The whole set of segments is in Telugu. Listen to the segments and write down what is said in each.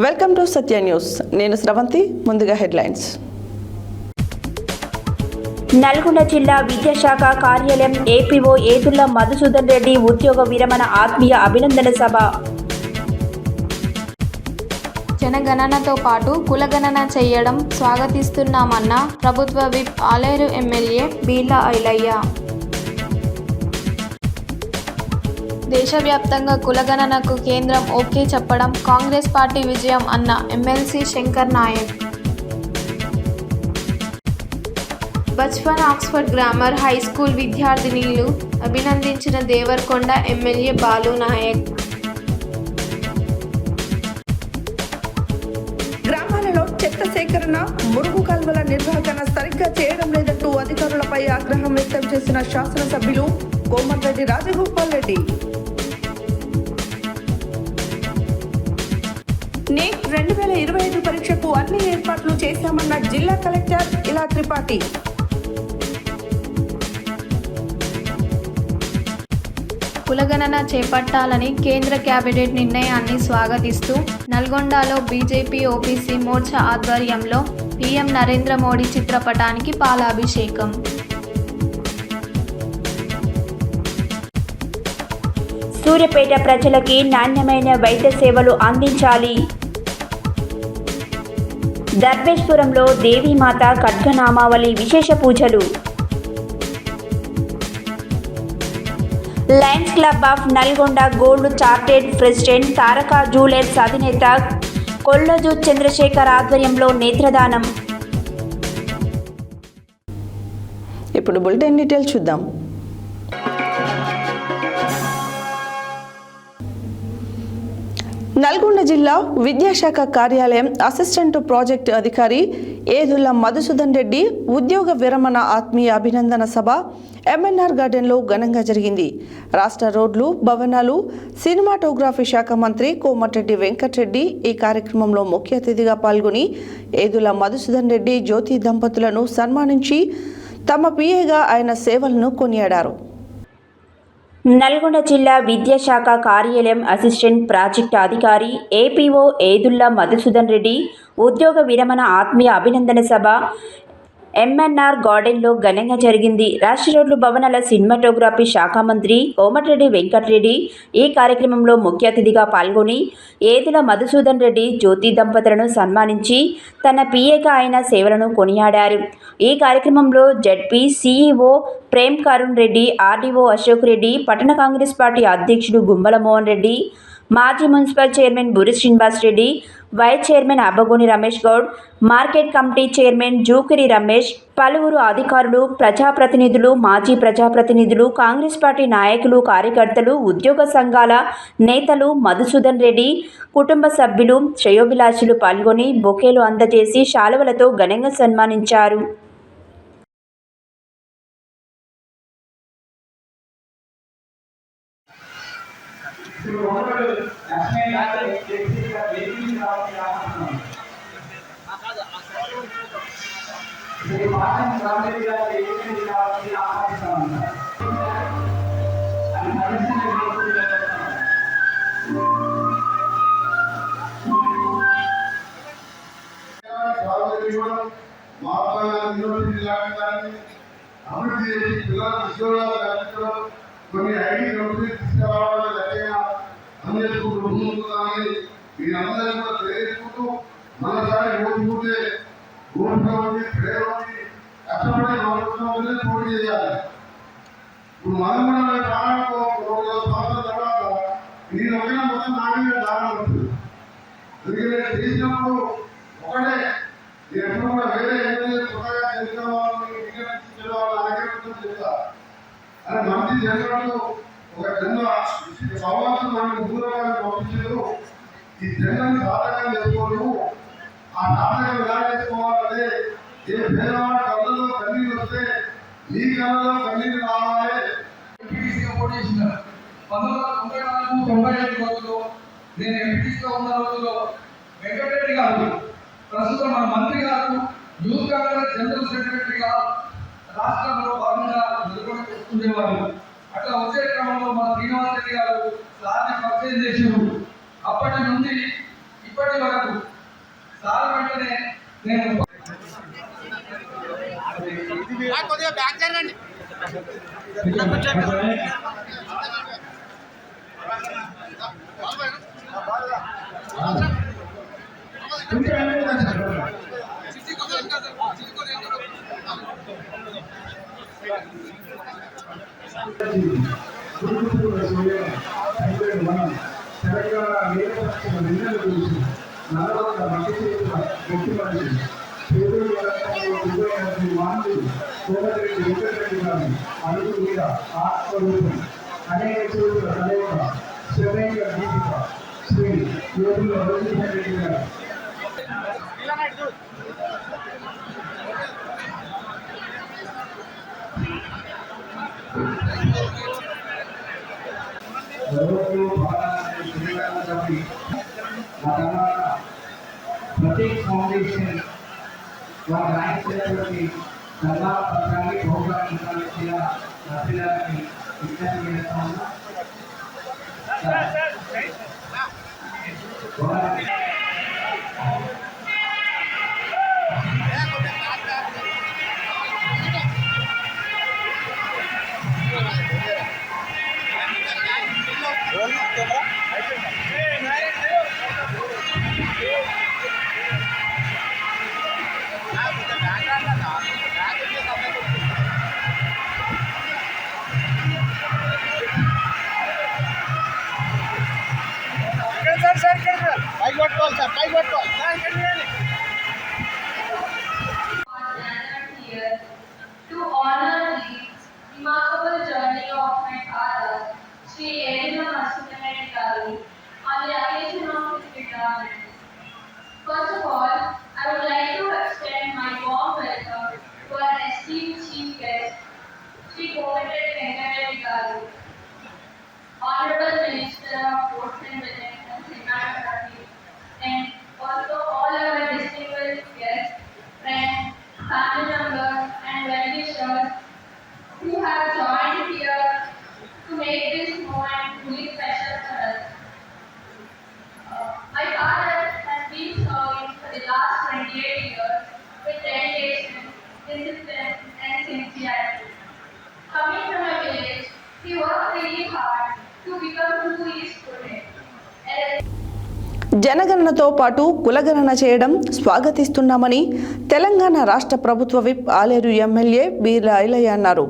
Welcome to Satya news. నేను స్రవంతి. ముందుగా హెడ్లైన్స్. నల్గొండ జిల్లా విద్యాశాఖ కార్యాలయం ఏపీఓ ఏదుళ్ల మధుసూదన్ రెడ్డి ఉద్యోగ విరమణ ఆత్మీయ అభినందన సభ. జనగణనతో పాటు కులగణన చేయడం స్వాగతిస్తున్నామన్న ప్రభుత్వ విప్ ఆలేరు ఎమ్మెల్యే బీర్లా ఐలయ్య. దేశవ్యాప్తంగా కులగణనకు కేంద్రం ఓకే చెప్పడం కాంగ్రెస్ పార్టీ విజయం అన్న MLC Shankar Naik. Bachpan Oxford grammar high school విద్యార్థినీలు అభినందించిన దేవరకొండ ఎమ్మెల్యే బాలు నాయక్. గ్రామాలలో చెత్త సేకరణ, మురుగు కాల్వల నిర్వహణ సరిగ్గా చేయడం లేదంటూ అధికారులపై ఆగ్రహం వ్యక్తం చేసిన శాసనసభ్యులు కోమటిరెడ్డి రాజగోపాల్ రెడ్డి. నీట్ 2025 పరీక్షకు అన్ని ఏర్పాట్లు చేశామన్న జిల్లా కలెక్టర్ ఇలా త్రిపాఠి. కులగణన చేపట్టాలని కేంద్ర కేబినెట్ నిర్ణయాన్ని స్వాగతిస్తూ నల్గొండలో బీజేపీ ఓబీసీ మోర్చా ఆధ్వర్యంలో పీఎం నరేంద్ర మోడీ చిత్రపటానికి పాలాభిషేకం. సూర్యాపేట ప్రజలకి నాణ్యమైన వైద్య సేవలు అందించాలి. దర్వేశ్వరంలో దేవీమాత ఖడ్గనామావళి విశేష పూజలు. Lions club of Nalgonda gold chartered president Taraka jewellers అధినేత కొల్లజు చంద్రశేఖర్ ఆధ్వర్యంలో నేత్రదానం. ఇప్పుడు బులెటిన్ డీటెయిల్స్ చూద్దాం. నల్గొండ జిల్లా విద్యాశాఖ కార్యాలయం అసిస్టెంట్ ప్రాజెక్టు అధికారి ఏదుళ్ల మధుసూదన్ రెడ్డి ఉద్యోగ విరమణ ఆత్మీయ అభినందన సభ ఎంఎన్ఆర్ గార్డెన్లో ఘనంగా జరిగింది. రాష్ట్ర రోడ్లు, భవనాలు, సినిమాటోగ్రఫీ శాఖ మంత్రి కోమటిరెడ్డి వెంకటరెడ్డి ఈ కార్యక్రమంలో ముఖ్య అతిథిగా పాల్గొని ఏదుళ్ల మధుసూదన్ రెడ్డి, జ్యోతి దంపతులను సన్మానించి తమ పిఏగా ఆయన సేవలను కొనియాడారు. నల్గొండ జిల్లా విద్యాశాఖ కార్యాలయం అసిస్టెంట్ ప్రాజెక్టు అధికారి ఏపీఓ ఏదుళ్ల మధుసూదన్ రెడ్డి ఉద్యోగ విరమణ ఆత్మీయ అభినందన సభ ఎంఎన్ఆర్ గార్డెన్లో ఘనంగా జరిగింది. రాష్ట్ర రోడ్లు, భవనాల, సినిమాటోగ్రఫీ శాఖ మంత్రి కోమటిరెడ్డి వెంకటరెడ్డి ఈ కార్యక్రమంలో ముఖ్య అతిథిగా పాల్గొని ఏదుల మధుసూదన్ రెడ్డి, జ్యోతి దంపతులను సన్మానించి తన పిఏగా ఆయన సేవలను కొనియాడారు. ఈ కార్యక్రమంలో ZP CEO Prem Karun Reddy, RDO Ashok Reddy, పట్టణ కాంగ్రెస్ పార్టీ అధ్యక్షుడు గుమ్మల మోహన్ రెడ్డి, మాజీ municipal chairman Buri Srinivas Reddy, vice chairman Abbagoni Ramesh Goud, market committee chairman Jukiri Ramesh, పలువురు అధికారులు, ప్రజాప్రతినిధులు, మాజీ ప్రజాప్రతినిధులు, కాంగ్రెస్ పార్టీ నాయకులు, కార్యకర్తలు, ఉద్యోగ సంఘాల నేతలు, మధుసూదన్ రెడ్డి కుటుంబ సభ్యులు, శ్రేయోభిలాషులు పాల్గొని బొకేలు అందజేసి శాలువలతో ఘనంగా సన్మానించారు. అభివృద్ధి చేసి పిల్లలకు ఉద్యోగాలు కల్పించడం, కొన్ని ఐటీ కంపెనీలు తీసుకురావడం లక్ష్యంగా పనిచేసుకుంటూ ముందుకున్నామని మీరందరూ కూడా తెలియజేసుకుంటూ మనసారి ఓటుకుంటే ఓటుగా ఉండి ప్రేమని కష్టపడే ప్రభుత్వం పోటీ చేయాలి. ఇప్పుడు మనం కూడా ప్రాణాలకు 2 సంవత్సరాల తర్వాత నేను ఒకైనా మొత్తం నాణ్యంగా దానం ఉంటుంది. ఎందుకంటే చేసినప్పుడు ఒకటే ఎప్పుడు కూడా వేరే కొత్తగా తెలిసిన వాళ్ళని చెప్తా అని మంచి జన్మలో ఒక జన్మ సమాజం మనకు దూరంగా పంపించారు. ఈ జన్మని సాధకం చేసుకోవడం, ఆ సాధకం ఎలా చేసుకోవాలంటే ఏ పేదవాడి కళ్ళలో కన్నీళ్ళు వస్తే నీ కళ్ళలో కన్నీళ్ళు రావాలి. పోటీ చేసిన 1994-95 రోజుల్లో నేను ఎంపీటీసీగా ఉన్న రోజుల్లో వెంకటరెడ్డి గారు, ప్రస్తుతం మన మంత్రి గారు, యూత్ కాంగ్రెస్ జనరల్ సెక్రటరీగా రాష్ట్రంలో భాగంగా నిలబడుతుండేవారు. అట్లా వచ్చే క్రమంలో మన శ్రీనివాస్ రెడ్డి గారు సార్ని పరిచయం చేశారు. అప్పటి నుండి ఇప్పటి ఇప్పటి వరకు సార్ వెంటనే నేను प्रत्येक फाउंडेशन रायचूरी सल्ला पत्राన్ని ప్రోగ్రామించాల్సిన అభిలాషని విజ్ఞప్తి చేస్తాను. To honor the remarkable journey of my father, Sri Edula Madhusudan Garu, on the occasion of his retirement. First of all, I would like to extend my warm welcome to our esteemed chief guest, Sri Komatiredi Venkata Garu, Honorable Minister of Ports and Connections, and also all our distinguished guests, friends, family members, and well-wishers who have joined here to make this moment truly special for us. My father has been serving for the last 28 years with dedication, discipline, and sincerity. Coming from a village, he worked really hard to become who he is today. జనగణనతో పాటు కులగణన చేయడం స్వాగతిస్తున్నామని తెలంగాణ రాష్ట్ర ప్రభుత్వ విప్ ఆలేరు ఎమ్మెల్యే బీర్ల ఐలయ్య అన్నారు.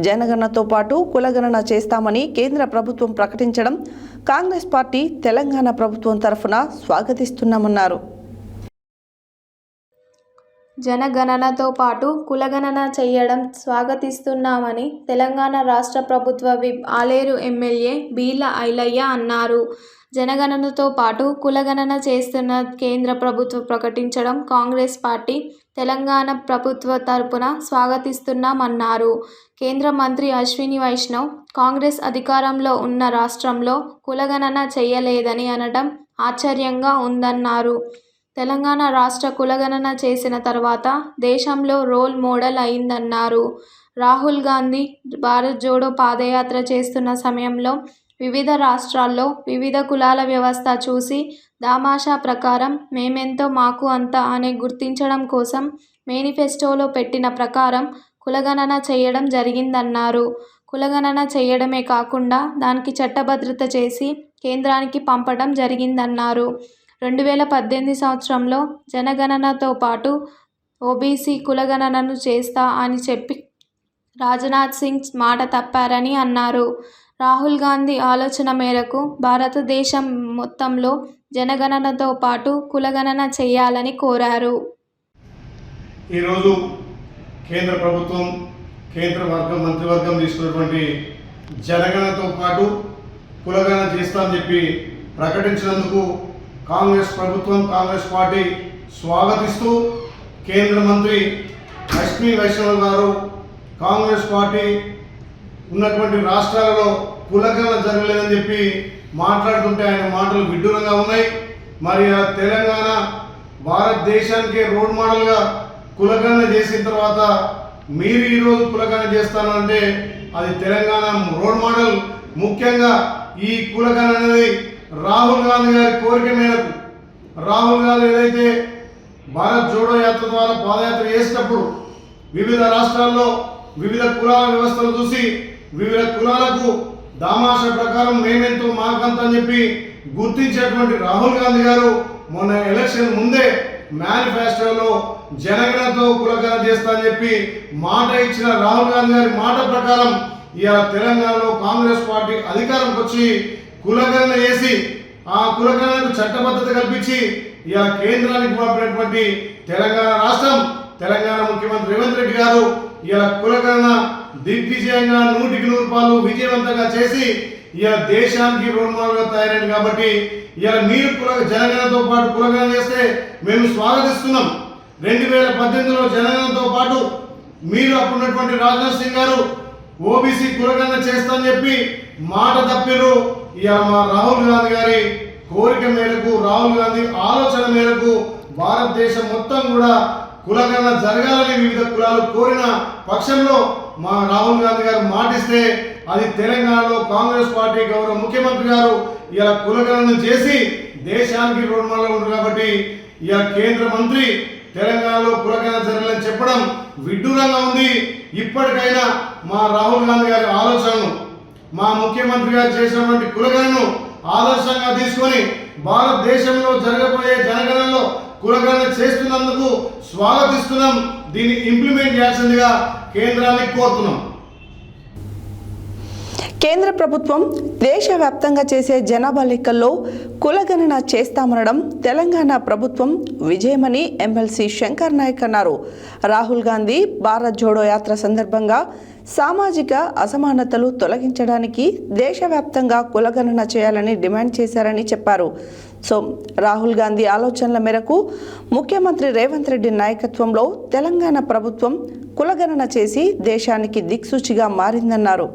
జనగణనతో పాటు కులగణన చేస్తామని కేంద్ర ప్రభుత్వం ప్రకటించడం కాంగ్రెస్ పార్టీ తెలంగాణ ప్రభుత్వం తరఫున స్వాగతిస్తున్నామన్నారు. జనగణనతో పాటు కులగణన చేయడం స్వాగతిస్తున్నామని తెలంగాణ రాష్ట్ర ప్రభుత్వ విప్ ఆలేరు ఎమ్మెల్యే బీర్ల ఐలయ్య అన్నారు. జనగణనతో పాటు కులగణన చేస్తున్న కేంద్ర ప్రభుత్వం ప్రకటించడం కాంగ్రెస్ పార్టీ తెలంగాణ ప్రభుత్వ తరపున స్వాగతిస్తున్నామన్నారు. కేంద్ర మంత్రి అశ్విని వైష్ణవ్ కాంగ్రెస్ అధికారంలో ఉన్న రాష్ట్రంలో కులగణన చేయలేదని అనడం ఆశ్చర్యంగా ఉందన్నారు. తెలంగాణ రాష్ట్ర కులగణన చేసిన తర్వాత దేశంలో రోల్ మోడల్ అయిందన్నారు. రాహుల్ గాంధీ భారత్ జోడో పాదయాత్ర చేస్తున్న సమయంలో వివిధ రాష్ట్రాల్లో వివిధ కులాల వ్యవస్థ చూసి దామాషా ప్రకారం మేమెంతో మాకు అంత అనే గుర్తించడం కోసం మేనిఫెస్టోలో పెట్టిన ప్రకారం కులగణన చేయడం జరిగిందన్నారు. కులగణన చేయడమే కాకుండా దానికి చట్టబద్ధత చేసి కేంద్రానికి పంపడం జరిగిందన్నారు. 2018 సంవత్సరంలో జనగణనతో పాటు ఓబీసీ కులగణనను చేస్తా అని చెప్పి రాజ్నాథ్ సింగ్ మాట తప్పారని అన్నారు. రాహుల్ గాంధీ ఆలోచన మేరకు భారతదేశం మొత్తంలో జనగణనతో పాటు కులగణన చేయాలని కోరారు. ఈరోజు కేంద్ర ప్రభుత్వం మంత్రివర్గం తీసుకున్నటువంటి జనగణనతో పాటు కులగణన చేస్తామని చెప్పి ప్రకటించినందుకు కాంగ్రెస్ ప్రభుత్వం కాంగ్రెస్ పార్టీ స్వాగతిస్తూ కేంద్ర మంత్రి అశ్విని వైష్ణవ్ గారు కాంగ్రెస్ పార్టీ ఉన్నటువంటి రాష్ట్రాలలో కులగణన జరగలేదని చెప్పి మాట్లాడుతుంటే ఆయన మాటలు విడ్డూరంగా ఉన్నాయి. మరి ఆ తెలంగాణ భారతదేశానికి రోడ్ మోడల్గా కులగణన చేసిన తర్వాత మీరు ఈరోజు కులగణన చేస్తానంటే అది తెలంగాణ రోడ్ మోడల్. ముఖ్యంగా ఈ కులగణన అనేది రాహుల్ గాంధీ గారి కోరిక మేరకు రాహుల్ గాంధీ ఏదైతే భారత్ జోడో యాత్ర ద్వారా పాదయాత్ర చేసినప్పుడు వివిధ రాష్ట్రాల్లో వివిధ కులాల వ్యవస్థలు చూసి వివిధ కులాలకు దామాష ప్రకారం మేమెంతో మాకంత అని చెప్పి గుర్తించేటువంటి రాహుల్ గాంధీ గారు మొన్న ఎలక్షన్ ముందే మేనిఫెస్టోలో జనగణతో కులగణన చేస్తా అని చెప్పి మాట ఇచ్చిన రాహుల్ గాంధీ గారి మాట ప్రకారం ఇవాళ తెలంగాణలో కాంగ్రెస్ పార్టీ అధికారంకి వచ్చి కులగణన చేసి ఆ కులగణనకు చట్టబద్ధత కల్పించి ఇవాళ కేంద్రానికి పంపినటువంటి తెలంగాణ రాష్ట్రం, తెలంగాణ ముఖ్యమంత్రి రేవంత్ రెడ్డి గారు ఇవాళ కులగణన దిగ్విజయంగా 100% విజయవంతంగా చేసి ఇవాళ దేశానికి రోల్ మోడల్గా తయారైంది. కాబట్టి ఇవాళ మీరు జనగణనతో పాటు కులగణన చేస్తే మేము స్వాగతిస్తున్నాం. 2018లో జనగణనతో పాటు మీరు అప్పుడున్నటువంటి రాజ్నాథ్ సింగ్ గారు ఓబీసీ కులగణన చేస్తామని చెప్పి మాట తప్పిరు. ఇవాళ మా రాహుల్ గాంధీ గారి కోరిక మేరకు, రాహుల్ గాంధీ ఆలోచన మేరకు భారతదేశం మొత్తం కూడా కులగణన జరగాలని వివిధ కులాలు కోరిన పక్షంలో మా రాహుల్ గాంధీ గారు మాటిస్తే అది తెలంగాణలో కాంగ్రెస్ పార్టీ గౌరవ ముఖ్యమంత్రి గారు ఇలా కులగణన చేసి దేశానికి రోల్ మోడల్ ఉంది. కాబట్టి ఇలా కేంద్ర మంత్రి తెలంగాణలో కులగణన జరగాలని చెప్పడం విడ్డూరంగా ఉంది. ఇప్పటికైనా మా రాహుల్ గాంధీ గారి ఆలోచనను, మా ముఖ్యమంత్రి గారు చేసినటువంటి కులగణను ఆదర్శంగా తీసుకొని భారతదేశంలో జరగబోయే జనగణనలో కులగణన చేస్తున్నందుకు స్వాగతిస్తున్నాం. దీన్ని ఇంప్లిమెంట్ చేయాల్సిందిగా కేంద్రాన్ని కోరుతున్నాం. కేంద్ర ప్రభుత్వం దేశవ్యాప్తంగా చేసే జనాభా లెక్కల్లో కులగణన చేస్తామనడం తెలంగాణ ప్రభుత్వం విజయమని ఎమ్మెల్సీ శంకర్ నాయక్ అన్నారు. రాహుల్ గాంధీ భారత్ జోడో యాత్ర సందర్భంగా సామాజిక అసమానతలు తొలగించడానికి దేశవ్యాప్తంగా కులగణన చేయాలని డిమాండ్ చేశారని చెప్పారు. రాహుల్ గాంధీ ఆలోచనల మేరకు ముఖ్యమంత్రి రేవంత్ రెడ్డి నాయకత్వంలో తెలంగాణ ప్రభుత్వం కులగణన చేసి దేశానికి దిక్సూచిగా మారిందన్నారు.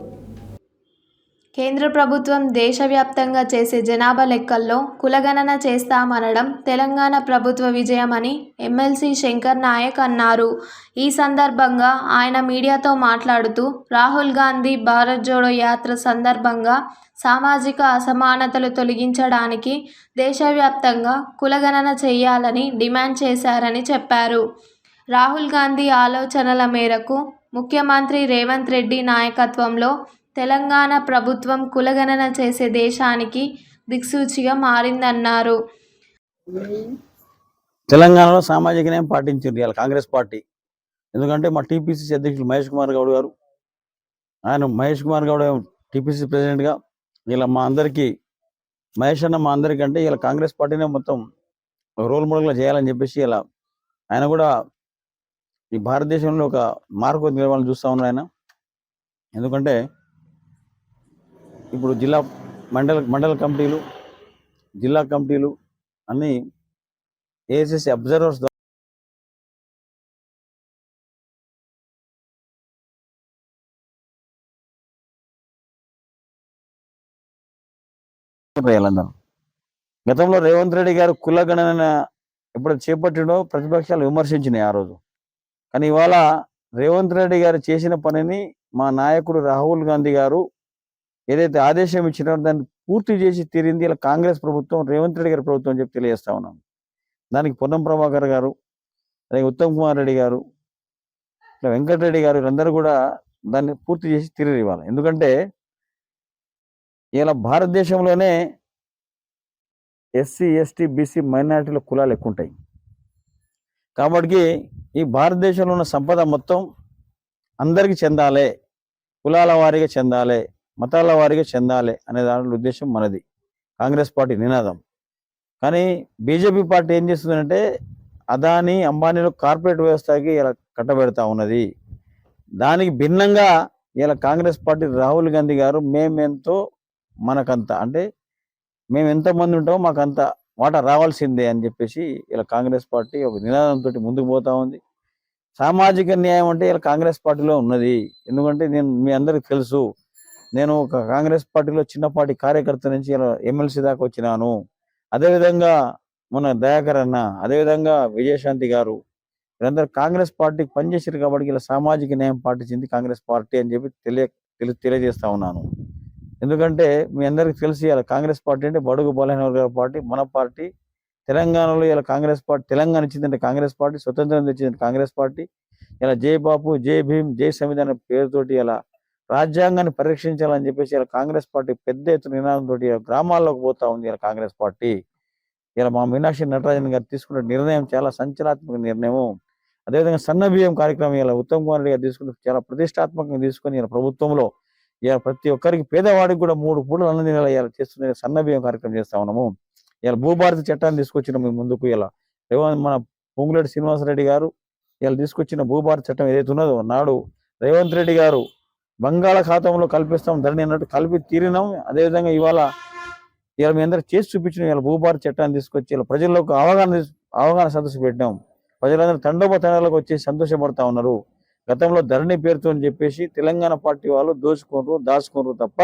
కేంద్ర ప్రభుత్వం దేశవ్యాప్తంగా చేసే జనాభా లెక్కల్లో కులగణన చేస్తామనడం తెలంగాణ ప్రభుత్వ విజయమని ఎమ్మెల్సీ శంకర్ నాయక్ అన్నారు. ఈ సందర్భంగా ఆయన మీడియాతో మాట్లాడుతూ రాహుల్ గాంధీ భారత్ జోడో యాత్ర సందర్భంగా సామాజిక అసమానతలు తొలగించడానికి దేశవ్యాప్తంగా కులగణన చేయాలని డిమాండ్ చేశారని చెప్పారు. రాహుల్ గాంధీ ఆలోచనల మేరకు ముఖ్యమంత్రి రేవంత్ రెడ్డి నాయకత్వంలో తెలంగాణ ప్రభుత్వం కులగణన చేసే దేశానికి దిక్సూచిగా మారిందన్నారు. తెలంగాణలో సామాజిక న్యాయం పాటించింది ఇవాళ కాంగ్రెస్ పార్టీ. ఎందుకంటే మా టీపీసీసీ అధ్యక్షులు మహేష్ కుమార్ గౌడ్ గారు, మహేష్ కుమార్ గౌడ్ టీపీసీ ప్రెసిడెంట్గా ఇలా మా అందరికీ మహేష్ అన్న మా అందరికంటే ఇలా కాంగ్రెస్ పార్టీనే మొత్తం రోల్ మోడల్గా చేయాలని చెప్పేసి ఇలా ఆయన కూడా ఈ భారతదేశంలో ఒక మార్పు నిలవాలని చూస్తూ ఉన్నారు ఆయన. ఎందుకంటే ఇప్పుడు జిల్లా మండల కమిటీలు, జిల్లా కమిటీలు అన్నీ ఏఎస్ఎస్సి అబ్జర్వర్స్ అందరూ. గతంలో రేవంత్ రెడ్డి గారు కులగణన ఎప్పుడు చేపట్టినో ప్రతిపక్షాలు విమర్శించినాయి ఆ రోజు. కానీ ఇవాళ రేవంత్ రెడ్డి గారు చేసిన పనిని మా నాయకుడు రాహుల్ గాంధీ గారు ఏదైతే ఆదేశం ఇచ్చినారో దాన్ని పూర్తి చేసి తీరింది ఇలా కాంగ్రెస్ ప్రభుత్వం, రేవంత్ రెడ్డి గారి ప్రభుత్వం అని చెప్పి తెలియజేస్తా ఉన్నాను. దానికి పొన్నం ప్రభాకర్ గారు, అలాగే ఉత్తమ్ కుమార్ రెడ్డి గారు, ఇట్లా వెంకటరెడ్డి గారు వీళ్ళందరూ కూడా దాన్ని పూర్తి చేసి తీరు ఇవ్వాలి. ఎందుకంటే ఇలా భారతదేశంలోనే ఎస్సీ, ఎస్టీ, బీసీ, మైనారిటీల కులాలు ఎక్కువ ఉంటాయి. కాబట్టి ఈ భారతదేశంలో ఉన్న సంపద మొత్తం అందరికీ చెందాలి, కులాల వారీగా చెందాలి, మతాల వారీగా చెందాలి అనే దాని ఉద్దేశం మనది, కాంగ్రెస్ పార్టీ నినాదం. కానీ బీజేపీ పార్టీ ఏం చేస్తుందంటే అదానీ అంబానీలో కార్పొరేట్ వ్యవస్థకి ఇలా కట్టబెడతా ఉన్నది. దానికి భిన్నంగా ఇలా కాంగ్రెస్ పార్టీ రాహుల్ గాంధీ గారు మేమెంతో మనకంత, అంటే మేము ఎంతమంది ఉంటామో మాకంత వాటా రావాల్సిందే అని చెప్పేసి ఇలా కాంగ్రెస్ పార్టీ ఒక నినాదంతో ముందుకు పోతా ఉంది. సామాజిక న్యాయం అంటే ఇలా కాంగ్రెస్ పార్టీలో ఉన్నది. ఎందుకంటే మీ అందరికి తెలుసు, నేను ఒక కాంగ్రెస్ పార్టీలో చిన్నపాటి కార్యకర్త నుంచి ఇలా ఎమ్మెల్సీ దాకా వచ్చినాను. అదేవిధంగా మన దయాకర్ అన్న, అదేవిధంగా విజయశాంతి గారు వీళ్ళందరూ కాంగ్రెస్ పార్టీకి పనిచేసారు. కాబట్టి ఇలా సామాజిక న్యాయం పాటించింది కాంగ్రెస్ పార్టీ అని చెప్పి తెలియజేస్తా ఉన్నాను. ఎందుకంటే మీ అందరికి తెలిసి ఇలా కాంగ్రెస్ పార్టీ అంటే బడుగు బలహీన వర్గాల పార్టీ, మన పార్టీ, తెలంగాణలో ఇలా కాంగ్రెస్ పార్టీ, తెలంగాణ ఇచ్చిందంటే కాంగ్రెస్ పార్టీ, స్వతంత్రం తెచ్చిందంటే కాంగ్రెస్ పార్టీ. ఇలా జై బాపు, జై భీమ్, జై సంవిధానం పేరుతోటి ఇలా రాజ్యాంగాన్ని పరిరక్షించాలని చెప్పేసి ఇలా కాంగ్రెస్ పార్టీ పెద్ద ఎత్తున నినాదంతో గ్రామాల్లోకి పోతా ఉంది ఇలా కాంగ్రెస్ పార్టీ. ఇలా మా మీనాక్షి నటరాజన్ గారు తీసుకున్న నిర్ణయం చాలా సంచలనాత్మక నిర్ణయం. అదేవిధంగా సన్న బియ్యం కార్యక్రమం ఇలా ఉత్తమ్ కుమార్ రెడ్డి గారు తీసుకుని చాలా ప్రతిష్టాత్మకంగా తీసుకొని ఇలా ప్రభుత్వంలో ఇలా ప్రతి ఒక్కరికి పేదవాడికి కూడా 3 పూటలు అన్నం తినేలా ఇలా చేస్తున్న సన్న బియ్యం కార్యక్రమం చేస్తా ఉన్నాము. ఇలా భూభారతి చట్టాన్ని తీసుకొచ్చిన మీ ముందుకు ఇలా మన పొంగులేటి శ్రీనివాసరెడ్డి గారు ఇలా తీసుకొచ్చిన భూభారతి చట్టం ఏదైతే ఉన్నదో నాడు రేవంత్ రెడ్డి గారు బంగాళాఖాతంలో కల్పిస్తాం ధరణి అన్నట్టు కలిపి తీరినాం. అదేవిధంగా ఇవాళ మీ అందరికి చేసి చూపించిన ఇలా భూభారతి చట్టాన్ని తీసుకొచ్చి ఇలా ప్రజల్లోకి అవగాహన సదస్సు పెట్టినాం. ప్రజలందరూ తండోపతండాలకు వచ్చి సంతోషపడతా ఉన్నారు. గతంలో ధరణి పేరుతో అని చెప్పేసి తెలంగాణ పార్టీ వాళ్ళు దాచుకోరు తప్ప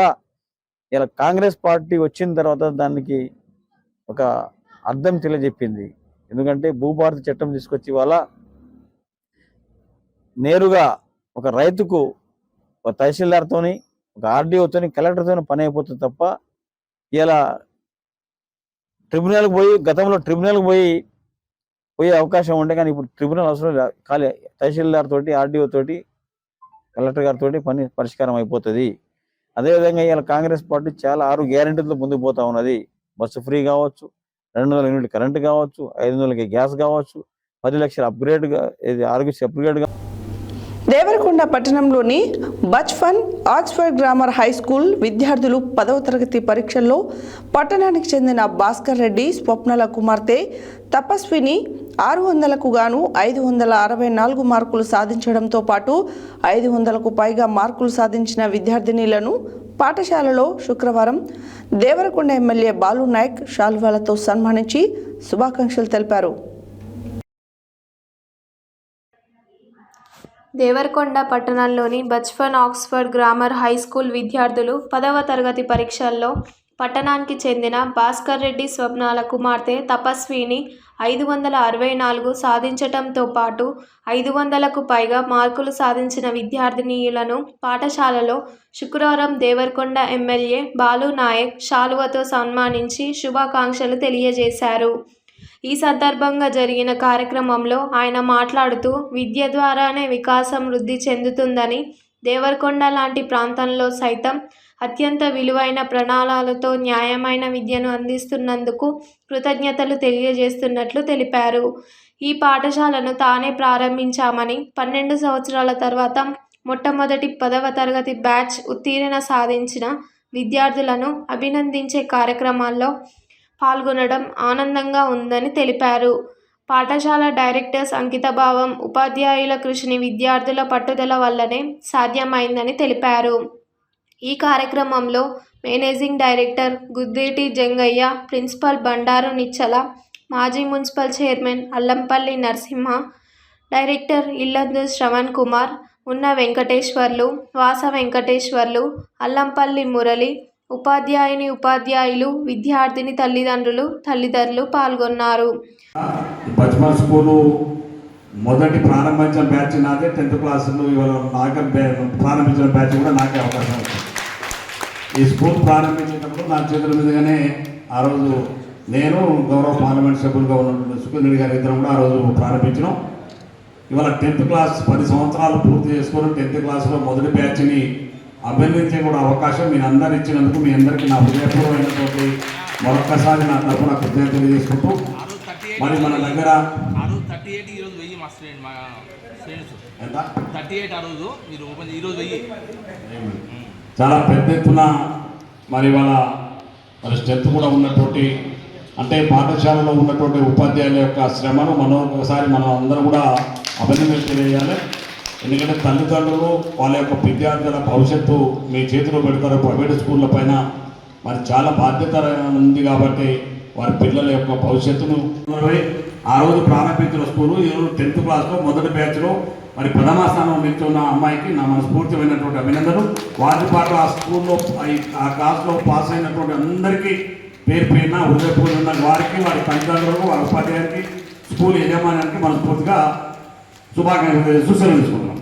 ఇలా కాంగ్రెస్ పార్టీ వచ్చిన తర్వాత దానికి ఒక అర్థం తెలియజెప్పింది. ఎందుకంటే భూభారతి చట్టం తీసుకొచ్చి వాళ్ళ నేరుగా ఒక రైతుకు ఒక తహసీల్దార్తోని, ఒక ఆర్డీఓతోని, కలెక్టర్తోని పని అయిపోతుంది తప్ప ఇలా ట్రిబ్యునల్కి పోయి గతంలో ట్రిబ్యునల్కి పోయే అవకాశం ఉండే, కానీ ఇప్పుడు ట్రిబ్యునల్ అవసరం లేదు. ఖాళీ తహసీల్దార్ తోటి, ఆర్డీఓ తోటి, కలెక్టర్ గారితోటి పని పరిష్కారం అయిపోతుంది. అదేవిధంగా ఇలా కాంగ్రెస్ పార్టీ చాలా 6 గ్యారెంటీలతో ముందుకు పోతా ఉన్నది. బస్సు ఫ్రీ కావచ్చు, 200 యూనిట్ కరెంటు కావచ్చు, 500కి గ్యాస్ కావచ్చు, 10 లక్షల అప్గ్రేడ్గా ఆరోగ్యశ్రీ అప్గ్రేడ్గా. దేవరకొండ పట్టణంలోని బచ్ఫన్ ఆక్స్ఫర్డ్ గ్రామర్ హై స్కూల్ విద్యార్థులు 10వ తరగతి పరీక్షల్లో పట్టణానికి చెందిన భాస్కర్ రెడ్డి స్వప్నల కుమార్తె తపస్విని 600కు గాను 564 మార్కులు సాధించడంతో పాటు 500కు పైగా మార్కులు సాధించిన విద్యార్థినీలను పాఠశాలలో శుక్రవారం దేవరకొండ ఎమ్మెల్యే బాలు నాయక్ శాల్వాలతో సన్మానించి శుభాకాంక్షలు తెలిపారు. దేవరకొండ పట్టణంలోని బచ్ఫన్ ఆక్స్ఫర్డ్ గ్రామర్ హై స్కూల్ విద్యార్థులు 10వ తరగతి పరీక్షల్లో పట్టణానికి చెందిన భాస్కర్ రెడ్డి స్వప్నాల కుమార్తె తపస్విని 564 సాధించటంతో పాటు 500కు పైగా మార్కులు సాధించిన విద్యార్థినీయులను పాఠశాలలో శుక్రవారం దేవరకొండ ఎమ్మెల్యే బాలు నాయక్ శాలువతో సన్మానించి శుభాకాంక్షలు తెలియజేశారు. ఈ సందర్భంగా జరిగిన కార్యక్రమంలో ఆయన మాట్లాడుతూ విద్య ద్వారానే వికాసం వృద్ధి చెందుతుందని, దేవరకొండ లాంటి ప్రాంతంలో సైతం అత్యంత విలువైన ప్రణాళాలతో న్యాయమైన విద్యను అందిస్తున్నందుకు కృతజ్ఞతలు తెలియజేస్తున్నట్లు తెలిపారు. ఈ పాఠశాలను తానే ప్రారంభించామని, 12 సంవత్సరాల తర్వాత మొట్టమొదటి 10వ తరగతి బ్యాచ్ ఉత్తీర్ణత సాధించిన విద్యార్థులను అభినందించే కార్యక్రమాల్లో పాల్గొనడం ఆనందంగా ఉందని తెలిపారు. పాఠశాల డైరెక్టర్స్ అంకితభావం, ఉపాధ్యాయుల కృషిని విద్యార్థుల పట్టుదల వల్లనే సాధ్యమైందని తెలిపారు. ఈ కార్యక్రమంలో managing director Guddeti Jangaiah, principal Bandaru Nichala, మాజీ municipal chairman Allampalli Narasimha, director Illandu Shravan Kumar, ఉన్న వెంకటేశ్వర్లు, వాస వెంకటేశ్వర్లు, అల్లంపల్లి మురళి, ఉపాధ్యాయులు, విద్యార్థిని తల్లిదండ్రులు పాల్గొన్నారు. బచ్ఫన్ స్కూలు మొదటి ప్రారంభించిన బ్యాచ్ నాదే, 10th క్లాసులో ఇవాళ నాకే ప్రారంభించిన బ్యాచ్ కూడా నాకే అవకాశం వచ్చింది. ఈ స్కూల్ ప్రారంభించేటప్పుడు నా చేతుల మీదుగానే ఆ రోజు నేను గౌరవ పార్లమెంట్ సభ్యులుగా ఉన్నటువంటి సుఖేంద్రుడి గారి ఇద్దరం కూడా ఆ రోజు ప్రారంభించినాం. ఇవాళ 10th క్లాస్ 10 సంవత్సరాలు పూర్తి చేసుకొని 10th క్లాస్లో మొదటి బ్యాచ్ని అభినందించే కూడా అవకాశం మీ అందరు ఇచ్చినందుకు మీ అందరికీ నా హృదయపూర్వమైనటువంటి మరొక్కసారి నా తరఫున కృతజ్ఞతలు తెలియజేసుకుంటూ, మరి మన దగ్గర 38 ఈరోజు 1000 మా స్టూడెంట్స్ ఎంత 38 ఆ రోజు మీరు ఓపెన్ ఈరోజు 1000 చాలా పెద్ద ఎత్తున మరి వాళ్ళ స్ట్రెంత్ కూడా ఉన్నటువంటి, అంటే పాఠశాలలో ఉన్నటువంటి ఉపాధ్యాయుల యొక్క శ్రమను మనం అందరం కూడా అభినందనలు తెలియజేయాలి. ఎందుకంటే తల్లిదండ్రులు వాళ్ళ యొక్క విద్యార్థుల భవిష్యత్తు మీ చేతిలో పెడతారు. ప్రైవేట్ స్కూళ్ళ పైన మరి చాలా బాధ్యత ఉంది కాబట్టి వారి పిల్లల యొక్క భవిష్యత్తును ఆ రోజు ప్రారంభించిన స్కూలు ఈరోజు 10th క్లాస్లో మొదటి బ్యాచ్లో మరి 10వ స్థానం నిల్చున్న అమ్మాయికి నా మనస్ఫూర్తిమైనటువంటి అభినందనలు. వారి పాటు ఆ స్కూల్లో ఆ క్లాస్లో పాస్ అయినటువంటి అందరికీ పేరున హృదయపూర్వక వారికి, వారి తల్లిదండ్రులకు, వారి ఉపాధ్యాయునికి, స్కూల్ యజమానికి మనస్ఫూర్తిగా శుభాకాంక్షలు సూచనలు తీసుకుంటున్నాం.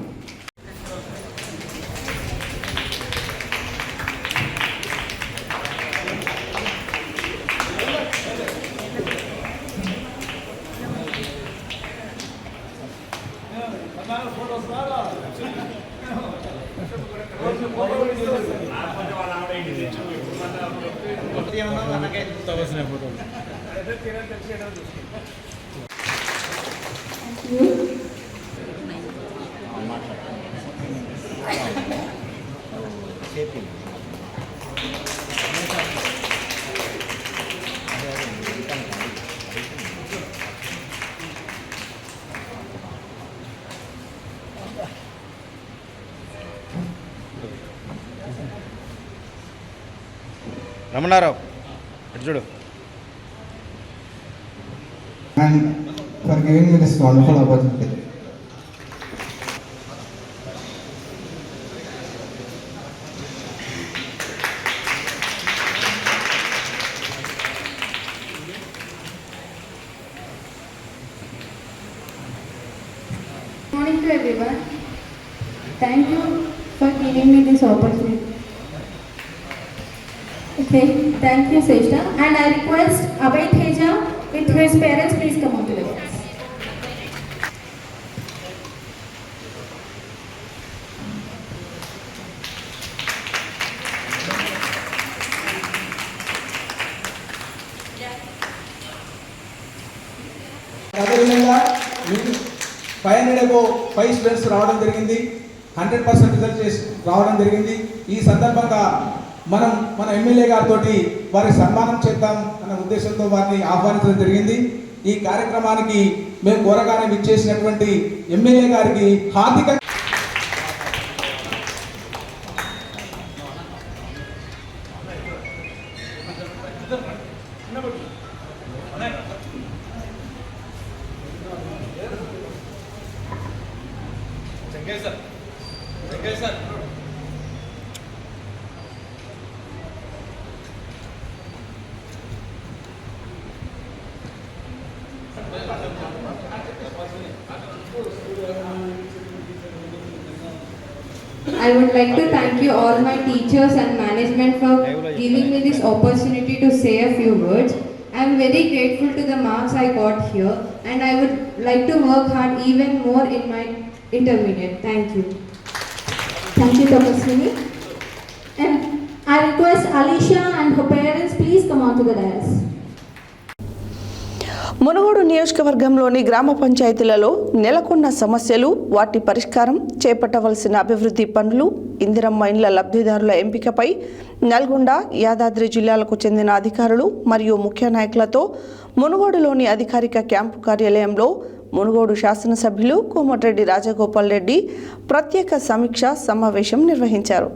రమణారావు ఇటు చూడు. And for giving me this wonderful opportunity. Good morning to everyone. Thank you for giving me this opportunity. Okay, thank you, Seshna. And I request Abhay Teja with his parents, please come on to the dais. అదేవిధంగా మీకు 505 స్టూడెంట్స్ రావడం జరిగింది, 100% రిజల్ట్ చేసి రావడం జరిగింది. ఈ సందర్భంగా మన ఎమ్మెల్యే గారితో వారికి సన్మానం చేద్దాం అన్న ఉద్దేశంతో వారిని ఆహ్వానించడం జరిగింది. ఈ కార్యక్రమానికి మేము కోరగానే విచ్చేసినటువంటి ఎమ్మెల్యే గారికి హార్దిక I would like to thank you all my teachers and management for giving me this opportunity to say a few words. I am very grateful to the marks I got here and I would like to work hard even more in my intermediate. Thank you. Thank you, Tapaswini. And I request Alicia and her parents please come on to the dais. Munugode నియోజకవర్గంలోని గ్రామ పంచాయతీలలో నెలకొన్న సమస్యలు, వాటి పరిష్కారం, చేపట్టవలసిన అభివృద్ధి పనులు, ఇందిరమ్మ ఇండ్ల లబ్ధిదారుల ఎంపికపై నల్గొండ, యాదాద్రి జిల్లాలకు చెందిన అధికారులు మరియు ముఖ్య నాయకులతో మునుగోడులోని అధికారిక క్యాంపు కార్యాలయంలో మునుగోడు శాసనసభ్యులు కోమటిరెడ్డి రాజగోపాల్ రెడ్డి ప్రత్యేక సమీక్షా సమావేశం నిర్వహించారు.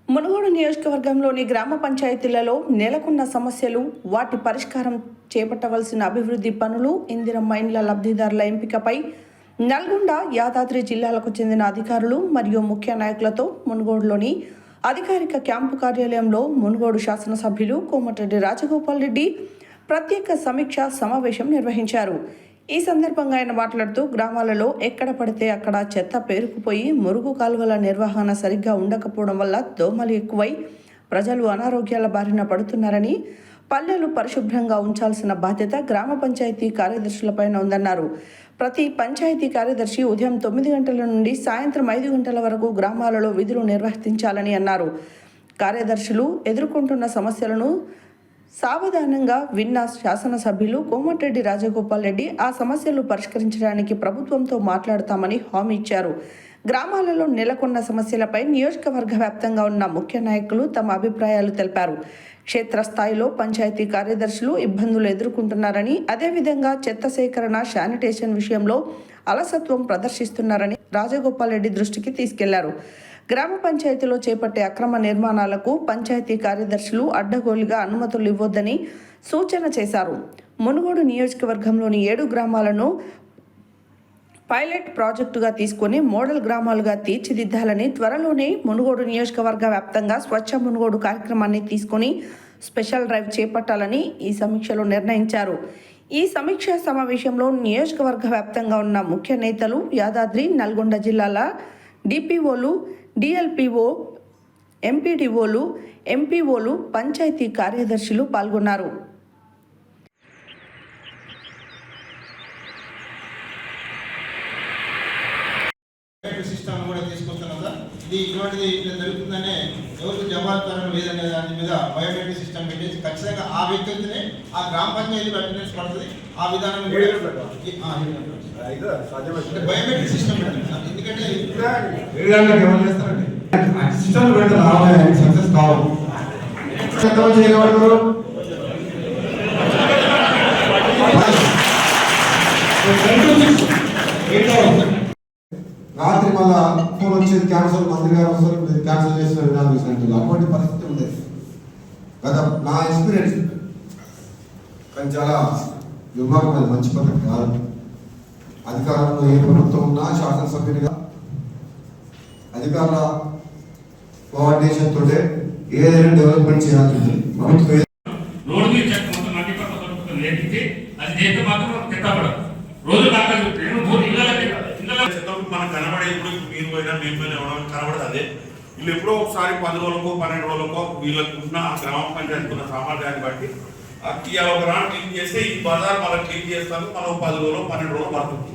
మునుగోడు నియోజకవర్గంలోని గ్రామ పంచాయతీలలో నెలకొన్న సమస్యలు, వాటి పరిష్కారం, చేపట్టవలసిన అభివృద్ధి పనులు, ఇందిరమ్మ ఇండ్ల లబ్ధిదారుల ఎంపికపై నల్గొండ, యాదాద్రి జిల్లాలకు చెందిన అధికారులు మరియు ముఖ్య నాయకులతో మునుగోడులోని అధికారిక క్యాంపు కార్యాలయంలో మునుగోడు శాసనసభ్యులు కోమటిరెడ్డి రాజగోపాల్ రెడ్డి ప్రత్యేక సమీక్షా సమావేశం నిర్వహించారు. ఈ సందర్భంగా ఆయన మాట్లాడుతూ గ్రామాలలో ఎక్కడ పడితే అక్కడ చెత్త పేరుకుపోయి మురుగు కాలువల నిర్వహణ సరిగ్గా ఉండకపోవడం వల్ల దోమలు ఎక్కువై ప్రజలు అనారోగ్యాల బారిన పడుతున్నారని, పల్లెలు పరిశుభ్రంగా ఉంచాల్సిన బాధ్యత గ్రామ పంచాయతీ కార్యదర్శులపైన ఉందన్నారు. ప్రతి పంచాయతీ కార్యదర్శి ఉదయం 9 గంటల నుండి సాయంత్రం 5 గంటల వరకు గ్రామాలలో విధులు నిర్వర్తించాలని అన్నారు. కార్యదర్శులు ఎదుర్కొంటున్న సమస్యలను సావధానంగా విన్న శాసనసభ్యులు కోమటిరెడ్డి రాజగోపాల్ రెడ్డి ఆ సమస్యలు పరిష్కరించడానికి ప్రభుత్వంతో మాట్లాడతామని హామీ ఇచ్చారు. గ్రామాలలో నెలకొన్న సమస్యలపై నియోజకవర్గ వ్యాప్తంగా ఉన్న ముఖ్య నాయకులు తమ అభిప్రాయాలు తెలిపారు. క్షేత్రస్థాయిలో పంచాయతీ కార్యదర్శులు ఇబ్బందులు ఎదుర్కొంటున్నారని, అదేవిధంగా చెత్త సేకరణ, శానిటేషన్ విషయంలో అలసత్వం ప్రదర్శిస్తున్నారని రాజగోపాల్ రెడ్డి దృష్టికి తీసుకెళ్లారు. గ్రామ పంచాయతీలో చేపట్టే అక్రమ నిర్మాణాలకు పంచాయతీ కార్యదర్శులు అడ్డగోలుగా అనుమతులు ఇవ్వొద్దని సూచన చేశారు. మునుగోడు నియోజకవర్గంలోని 7 గ్రామాలను పైలట్ ప్రాజెక్టుగా తీసుకుని మోడల్ గ్రామాలుగా తీర్చిదిద్దాలని, త్వరలోనే మునుగోడు నియోజకవర్గ వ్యాప్తంగా స్వచ్ఛ మునుగోడు కార్యక్రమాన్ని తీసుకుని స్పెషల్ డ్రైవ్ చేపట్టాలని ఈ సమీక్షలో నిర్ణయించారు. ఈ సమీక్షా సమావేశంలో నియోజకవర్గ వ్యాప్తంగా ఉన్న ముఖ్య నేతలు, యాదాద్రి, నల్గొండ జిల్లాల డిపిఓలు, డిఎల్పిఓ, ఎంపీడీఓలు, ఎంపీఓలు, పంచాయతీ కార్యదర్శులు పాల్గొన్నారు. బయోమెట్రిక్ సిస్టమ్ కూడా తీసుకొస్తున్నాం సార్. ఇది ఇటువంటిది ఇట్లా జరుగుతుందనే ఎవరికి జవాబుదారం లేదనే దాని మీద బయోమెట్రిక్ సిస్టమ్ పెట్టేసి ఖచ్చితంగా ఆ వ్యక్తినే ఆ గ్రామ పంచాయతీలో అటెండెన్స్ పడుతుంది. ఆ విధానం బయోమెట్రిక్ సిస్టమ్ పెట్టండి సార్. ఎందుకంటే సిస్టమ్ పెడతారు సక్సెస్ కావాలి. చేయగలరు రాత్రి మళ్ళా ఫోన్ వచ్చేది క్యాన్సర్, మంత్రి గారు వస్తారు, మీరు క్యాన్సల్ చేసిన విధానం చూసినట్టు అటువంటి పరిస్థితి ఉంది గత నా ఎక్స్పీరియన్స్. కానీ చాలా దుర్మార్గం, మంచి పద్ధతి కాదు. అధికారంలో ఏ ప్రభుత్వం ఉన్నా శాసనసభ్యునిగా అధికారుల కోఆర్డినేషన్ తోటే ఏదైనా డెవలప్మెంట్ చేయాల్సి ఉంటుంది. ప్రభుత్వం రోజు మనకు కనబడే ఇప్పుడు మీరు పోయినా మేము పోయినా కనబడదు. అదే వీళ్ళు ఎప్పుడో ఒకసారి 10 రోజులకో 12 రోజులకో వీళ్ళకు ఉన్న ఆ గ్రామ పంచాయతీ ఉన్న సామర్థ్యాన్ని బట్టి ఇవాళ ఒక రాను క్లీన్ చేస్తే ఈ బజార్ మళ్ళీ క్లీన్ చేస్తాను, మనం 10 రోజులు 12 రోజులు పడుతుంది.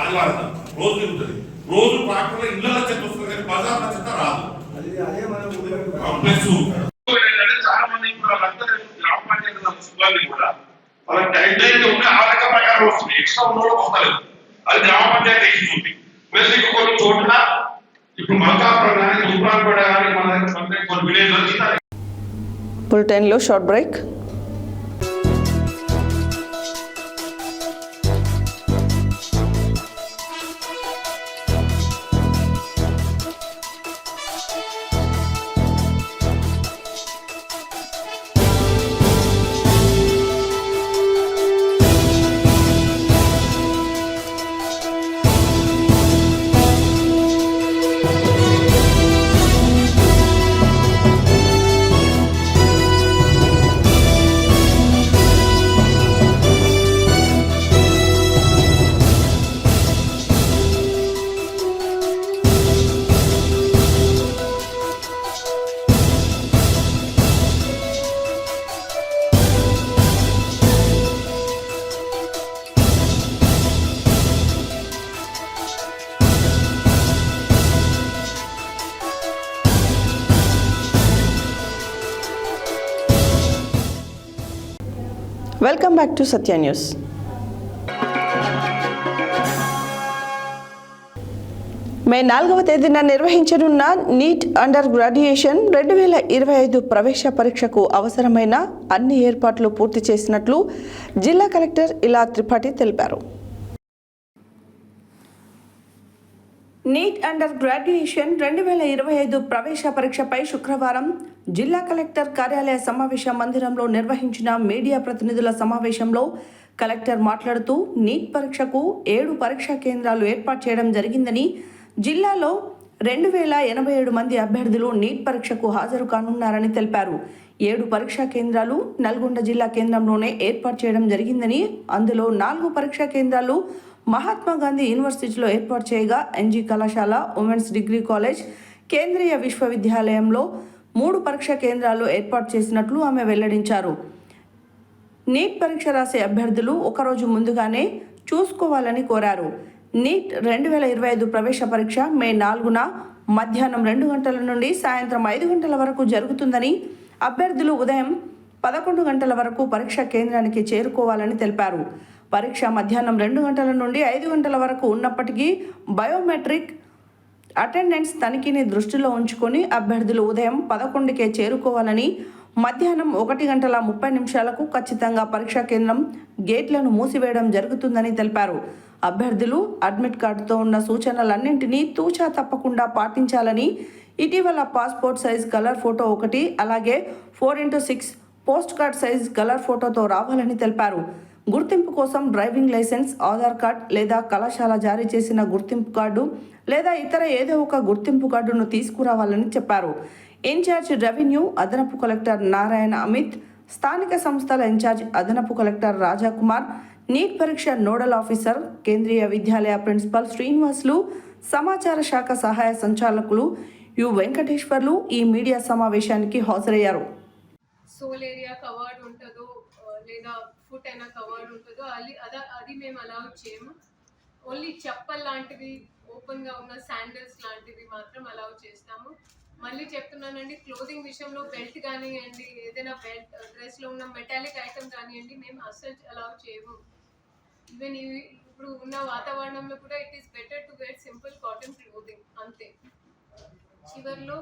అది వాడతాం, రోజు తిరుగుతుంది. రోజు ట్రాక్టర్లో ఇళ్ళ చెత్త వస్తుంది కానీ బజార్ల చెత్త రాదు. ప్లస్ చాలా మంది గ్రామ పంచాయతీ సిబ్బంది కూడా వాళ్ళకి టైం అయితే ఉంటే ఆ రకం ప్రకారం వస్తుంది, ఎక్స్ట్రా ఉన్నోళ్ళకి వస్తలేదు. అది గ్రామ పంచాయతీ ఇస్తుంది. ప్లస్ ఇంకా కొన్ని చోట్ల ఇప్పుడు మల్కాపురం కానీ దుబ్రాన్పేట కానీ మన దగ్గర కొన్ని విలేజ్ వచ్చింది. బులెటిన్లో short break. Welcome back to Satya news. May 4వ తేదీన నిర్వహించనున్న నీట్ అండర్ గ్రాడ్యుయేషన్ 2025 ప్రవేశ పరీక్షకు అవసరమైన అన్ని ఏర్పాట్లు పూర్తి చేసినట్లు జిల్లా కలెక్టర్ ఇలా త్రిపాఠి తెలిపారు. నీట్ అండర్ గ్రాడ్యుయేషన్ 2025 ప్రవేశ పరీక్షపై శుక్రవారం జిల్లా కలెక్టర్ కార్యాలయ సమావేశ మందిరంలో నిర్వహించిన మీడియా ప్రతినిధుల సమావేశంలో కలెక్టర్ మాట్లాడుతూ నీట్ పరీక్షకు 7 పరీక్షా కేంద్రాలు ఏర్పాటు చేయడం జరిగిందని, జిల్లాలో 2087 మంది అభ్యర్థులు నీట్ పరీక్షకు హాజరు కానున్నారని తెలిపారు. 7 పరీక్షా కేంద్రాలు నల్గొండ జిల్లా కేంద్రంలోనే ఏర్పాటు చేయడం జరిగిందని, అందులో 4 పరీక్షా కేంద్రాలు మహాత్మా గాంధీ యూనివర్సిటీలో ఏర్పాటు చేయగా ఎన్జీ కళాశాల, ఉమెన్స్ డిగ్రీ కాలేజ్, కేంద్రీయ విశ్వవిద్యాలయంలో 3 పరీక్షా కేంద్రాలు ఏర్పాటు చేసినట్లు ఆమె వెల్లడించారు. నీట్ పరీక్ష రాసే అభ్యర్థులు ఒకరోజు ముందుగానే చూసుకోవాలని కోరారు. నీట్ 2025 ప్రవేశ పరీక్ష మే 4న మధ్యాహ్నం 2 గంటల నుండి సాయంత్రం 5 గంటల వరకు జరుగుతుందని, అభ్యర్థులు ఉదయం 11 గంటల వరకు పరీక్షా కేంద్రానికి చేరుకోవాలని తెలిపారు. పరీక్ష మధ్యాహ్నం 2 గంటల నుండి 5 గంటల వరకు ఉన్నప్పటికీ బయోమెట్రిక్ అటెండెన్స్ తనిఖీని దృష్టిలో ఉంచుకొని అభ్యర్థులు ఉదయం 11కే చేరుకోవాలని, మధ్యాహ్నం 1:30 ఖచ్చితంగా పరీక్షా కేంద్రం గేట్లను మూసివేయడం జరుగుతుందని తెలిపారు. అభ్యర్థులు అడ్మిట్ కార్డుతో ఉన్న సూచనలన్నింటినీ తూచా తప్పకుండా పాటించాలని, ఇటీవల పాస్పోర్ట్ సైజ్ కలర్ ఫోటో 1 అలాగే 4x6 post card size colour ఫోటోతో రావాలని తెలిపారు. గుర్తింపు కోసం డ్రైవింగ్ లైసెన్స్, ఆధార్ కార్డ్ లేదా కళాశాల జారీ చేసిన గుర్తింపు కార్డు లేదా ఇతర ఏదో ఒక గుర్తింపు కార్డును తీసుకురావాలని చెప్పారు. ఇన్ఛార్జ్ రెవెన్యూ అదనపు కలెక్టర్ నారాయణ అమిత్, స్థానిక సంస్థల ఇన్ఛార్జ్ అదనపు కలెక్టర్ రాజాకుమార్, నీట్ పరీక్ష nodal officer, Kendriya Vidyalaya principal Srinivasulu, సమాచార శాఖ సహాయ సంచాలకులు యు వెంకటేశ్వర్లు ఈ మీడియా సమావేశానికి హాజరయ్యారు. సోల్ ఏరియా కవర్డ్ ఉంటుందో లేదా ఫుట్ అయినా కవర్డ్ ఉంటుందో అది మేము అలౌడ్ చేయము. ఓన్లీ చెప్పల్ లాంటివి ఓపెన్గా ఉన్న శాండిల్స్ లాంటివి మాత్రం అలౌ చేస్తాము. మళ్ళీ చెప్తున్నానండి, క్లోదింగ్ విషయంలో బెల్ట్ కానివ్వండి, ఏదైనా బెల్ట్ డ్రెస్లో ఉన్న మెటాలిక్ ఐటమ్ కానివ్వండి, మేము అస్సలు అలౌ చేయము. ఈవెన్ ఇప్పుడు ఉన్న వాతావరణంలో కూడా it is better to wear simple cotton clothing అంతే. చివరిలో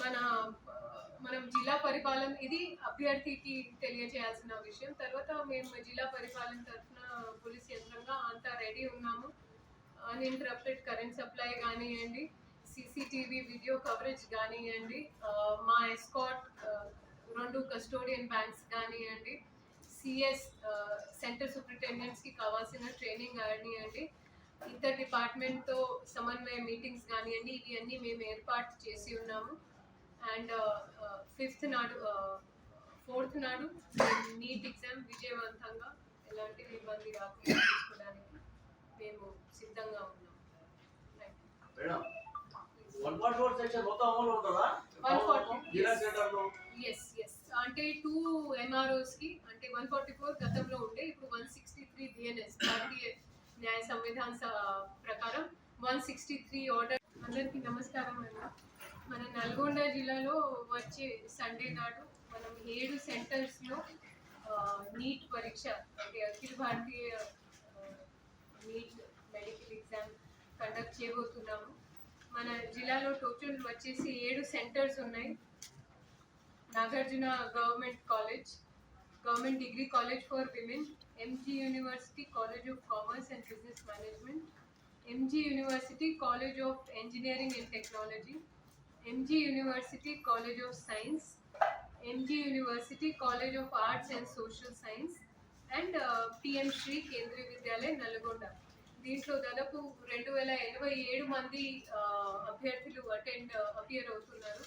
మనం జిల్లా పరిపాలన, ఇది అభ్యర్థికి తెలియజేయాల్సిన విషయం. తర్వాత మేము జిల్లా పరిపాలన తరఫున పోలీస్ యంత్రంగా అంతా రెడీ ఉన్నాము. అన్ఇంటరప్టెడ్ కరెంట్ సప్లై కానివ్వండి, సీసీటీవీ వీడియో కవరేజ్ కానివ్వండి, మా ఎస్కాట్ 2 కస్టోడియన్ బ్యాంక్స్ కానివ్వండి, సిఎస్ సెంటర్ సూపరింటెండెంట్స్కి కావాల్సిన ట్రైనింగ్ కానివ్వండి, ఇతర డిపార్ట్మెంట్తో సమన్వయ మీటింగ్స్ కానివ్వండి, ఇవి అన్నీ మేము ఏర్పాటు చేసి ఉన్నాము. అండ్ 5th నాడు 4th నాడు నీట్ ఎగ్జామ్ విజయవంతంగా ఎలాంటి ఇబ్బంది రాకుండా తీసుకోవడానికి మేము సిద్ధంగా ఉన్నాం. ఎస్ అంటే 2 MROస్కి అంటే 144 గతంలో ఉండే, ఇప్పుడు 163 BNS భారతీయ న్యాయ సంవిధాన ప్రకారం 163 ఆర్డర్. అందరికీ నమస్కారం అండి. మన నల్గొండ జిల్లాలో వచ్చే సండే నాడు మనం 7 సెంటర్స్లో నీట్ పరీక్ష అంటే అఖిల భారతీయ నీట్ మెడికల్ ఎగ్జామ్ కండక్ట్ చేయబోతున్నాము. మన జిల్లాలో టోటల్ వచ్చేసి 7 సెంటర్స్ ఉన్నాయి. Nagarjuna government college, government degree college for women, MG university college of commerce and business management, MG university college of engineering and technology, MG University College of Science, MG University College of Arts and Social Science, and PM Shri Kendriya Vidyalaya Nalgonda. దీంట్లో దాదాపు 2087 మంది అభ్యర్థులు అపియర్ అవుతున్నారు.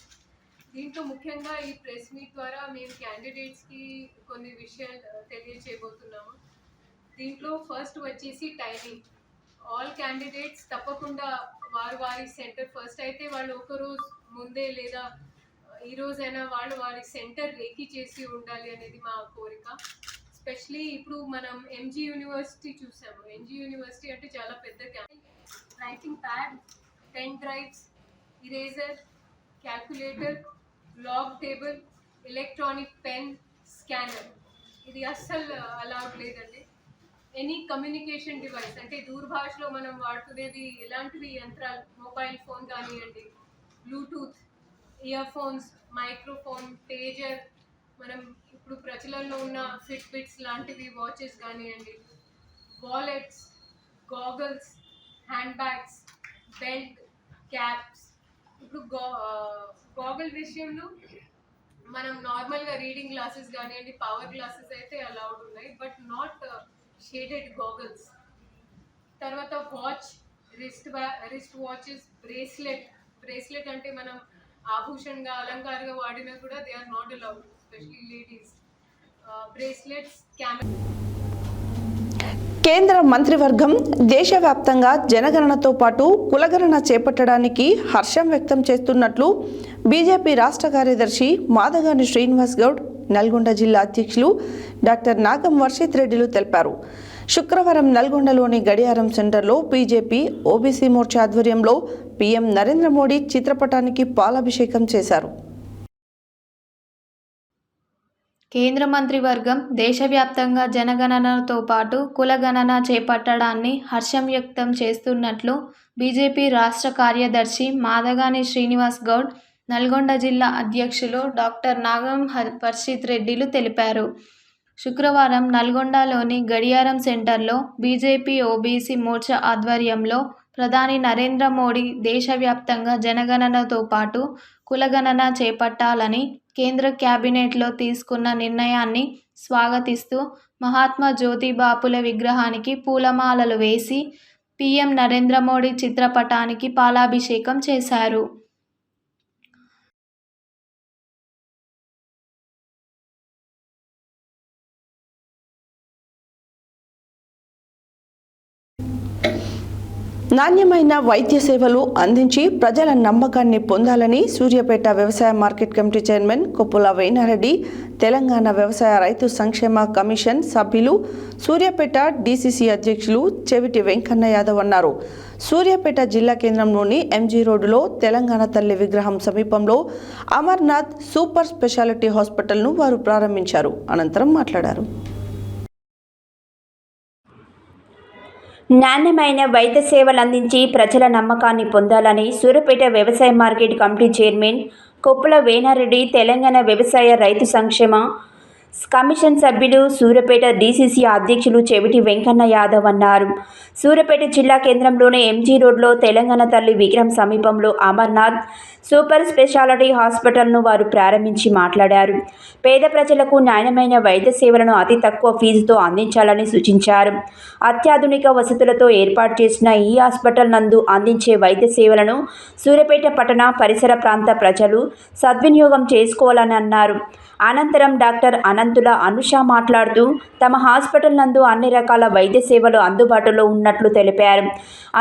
దీంట్లో ముఖ్యంగా ఈ ప్రెస్ మీట్ ద్వారా మేము క్యాండిడేట్స్కి కొన్ని విషయాలు తెలియజేయబోతున్నాము. దీంట్లో ఫస్ట్ వచ్చేసి టైమింగ్. ఆల్ క్యాండిడేట్స్ తప్పకుండా వారి సెంటర్ ఫస్ట్ అయితే వాళ్ళు ఒకరోజు ముందే లేదా ఈ రోజైనా వారి సెంటర్ రేఖీ చేసి ఉండాలి అనేది మా కోరిక. ఎస్పెషలీ ఇప్పుడు మనం ఎంజీ యూనివర్సిటీ చూసాము. ఎంజీ యూనివర్సిటీ అంటే చాలా పెద్ద camp. Writing pad, pen drives, eraser, calculator, log table, electronic pen, scanner ఇది అస్సలు అలౌడ్ లేదండి. ఎనీ కమ్యూనికేషన్ డివైస్ అంటే దూరభాషలో మనం వాడుకునేది ఎలాంటివి యంత్రాలు, మొబైల్ ఫోన్ కానివ్వండి, Bluetooth, ear phones, microphone, pager, మనం ఇప్పుడు ప్రజలలో ఉన్న ఫిట్బిట్స్ లాంటివి వాచెస్ కానివ్వండి, wallets, goggles, hand bags, belt, caps. ఇప్పుడు గాగల్ విషయంలో మనం నార్మల్గా రీడింగ్ గ్లాసెస్ కానివ్వండి, పవర్ గ్లాసెస్ అయితే అలౌడ్ ఉన్నాయి, బట్ నాట్ షేడెడ్ గాగల్స్. తర్వాత వాచ్, రిస్ట్ వాచెస్, బ్రేస్లెట్ అంటే మనం ఆభూషణంగా అలంకారంగా వాడినా కూడా they are not allowed, especially ladies. Bracelets, camera. కేంద్ర మంత్రివర్గం దేశవ్యాప్తంగా జనగణనతో పాటు కులగణన చేపట్టడానికి హర్షం వ్యక్తం చేస్తున్నట్లు బీజేపీ రాష్ట్ర కార్యదర్శి మాదగాని శ్రీనివాస్ గౌడ్, నల్గొండ జిల్లా అధ్యక్షులు డాక్టర్ నాగం వర్షిత్ రెడ్డిలు తెలిపారు. శుక్రవారం నల్గొండలోని గడియారం సెంటర్లో బీజేపీ ఓబీసీ మోర్చా ఆధ్వర్యంలో పీఎం నరేంద్ర మోడీ చిత్రపటానికి పాలాభిషేకం చేశారు. కేంద్ర మంత్రివర్గం దేశవ్యాప్తంగా జనగణనతో పాటు కులగణన చేపట్టడాన్ని హర్షం వ్యక్తం చేస్తున్నట్లు బీజేపీ రాష్ట్ర కార్యదర్శి మాదగాని శ్రీనివాస్ గౌడ్, నల్గొండ జిల్లా అధ్యక్షులు డాక్టర్ నాగం వర్షిత్ రెడ్డిలు తెలిపారు. శుక్రవారం నల్గొండలోని గడియారం సెంటర్లో బీజేపీ ఓబీసీ మోర్చా ఆధ్వర్యంలో ప్రధాని నరేంద్ర మోడీ దేశవ్యాప్తంగా జనగణనతో పాటు కులగణన చేపట్టాలని కేంద్ర క్యాబినెట్లో తీసుకున్న నిర్ణయాన్ని స్వాగతిస్తూ మహాత్మా జ్యోతిబాపుల విగ్రహానికి పూలమాలలు వేసి పీఎం నరేంద్ర మోడీ చిత్రపటానికి పాలాభిషేకం చేశారు. నాణ్యమైన వైద్య సేవలు అందించి ప్రజల నమ్మకాన్ని పొందాలని సూర్యాపేట వ్యవసాయ market committee chairman Koppula Venareddy, Telangana వ్యవసాయ రైతు సంక్షేమ కమిషన్ సభ్యులు, సూర్యాపేట డీసీసీ అధ్యక్షులు చెవిటి వెంకన్న యాదవ్ అన్నారు. సూర్యాపేట జిల్లా కేంద్రంలోని ఎంజీ రోడ్డులో తెలంగాణ తల్లి విగ్రహం సమీపంలో అమర్నాథ్ సూపర్ స్పెషాలిటీ హాస్పిటల్ను వారు ప్రారంభించారు. అనంతరం మాట్లాడారు. నాణ్యమైన వైద్య సేవలు అందించి ప్రజల నమ్మకాన్ని పొందాలని సూర్యాపేట వ్యవసాయ market committee chairman Koppula Venareddy, Telangana వ్యవసాయ రైతు సంక్షేమ కమిషన్ సభ్యులు, సూర్యాపేట డీసీసీ అధ్యక్షులు చెవిటి వెంకన్న యాదవ్ అన్నారు. సూర్యాపేట జిల్లా కేంద్రంలోని ఎంజీ రోడ్లో తెలంగాణ తల్లి విగ్రహం సమీపంలో అమర్నాథ్ సూపర్ స్పెషాలిటీ హాస్పిటల్ను వారు ప్రారంభించి మాట్లాడారు. పేద ప్రజలకు నాణ్యమైన వైద్య సేవలను అతి తక్కువ ఫీజుతో అందించాలని సూచించారు. అత్యాధునిక వసతులతో ఏర్పాటు చేసిన ఈ హాస్పిటల్ నందు అందించే వైద్య సేవలను సూర్యాపేట పట్టణ పరిసర ప్రాంత ప్రజలు సద్వినియోగం చేసుకోవాలని అన్నారు. అనంతరం డాక్టర్ అనంతుల అనుష మాట్లాడుతూ తమ హాస్పిటల్ నందు అన్ని రకాల వైద్య సేవలు అందుబాటులో ఉన్నట్లు తెలిపారు.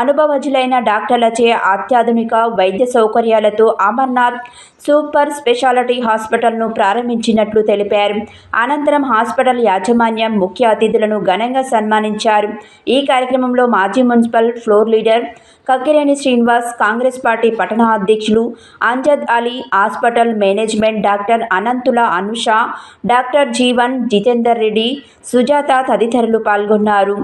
అనుభవజ్ఞులైన డాక్టర్లచే అత్యాధునిక వైద్య సౌకర్యాలతో అమర్నాథ్ సూపర్ స్పెషాలిటీ హాస్పిటల్ను ప్రారంభించినట్లు తెలిపారు. అనంతరం హాస్పిటల్ యాజమాన్యం ముఖ్య అతిథులను ఘనంగా సన్మానించారు. ఈ కార్యక్రమంలో మాజీ municipal floor leader Kakkireni Srinivas, Congress party పట్టణ అధ్యక్షులు Amjad Ali, hospital management doctor Anantula Anusha, doctor Jeevan, Jitender Reddy, Sujatha తదితరులు పాల్గొన్నారు.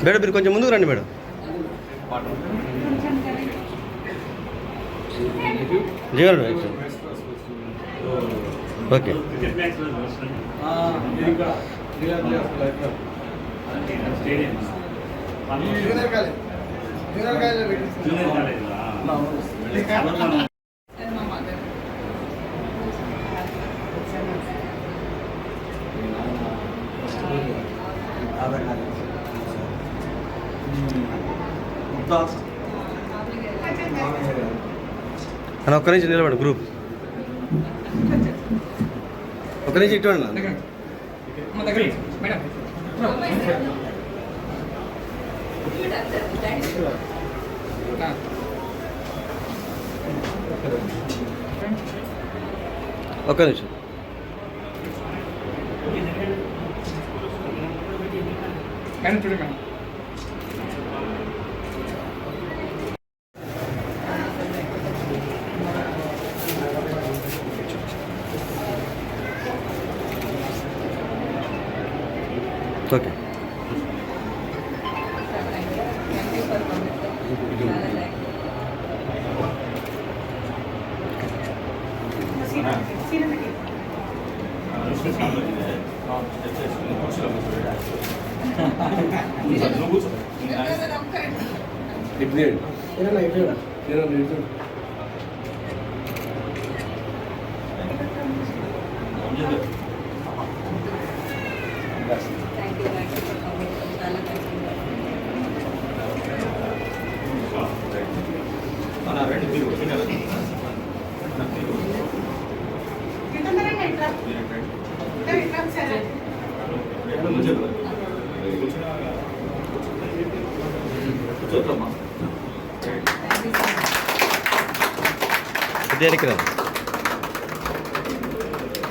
మేడం మీరు కొంచెం ముందుకు రండి మేడం. జీవన్ ఓకే. అన్న ఒక్క నుంచి నిలబడు గ్రూప్, ఒక్క నుంచి ఇటు ఒక్క నిమిషం. మేడం చూడండి మేడం. ఓకే.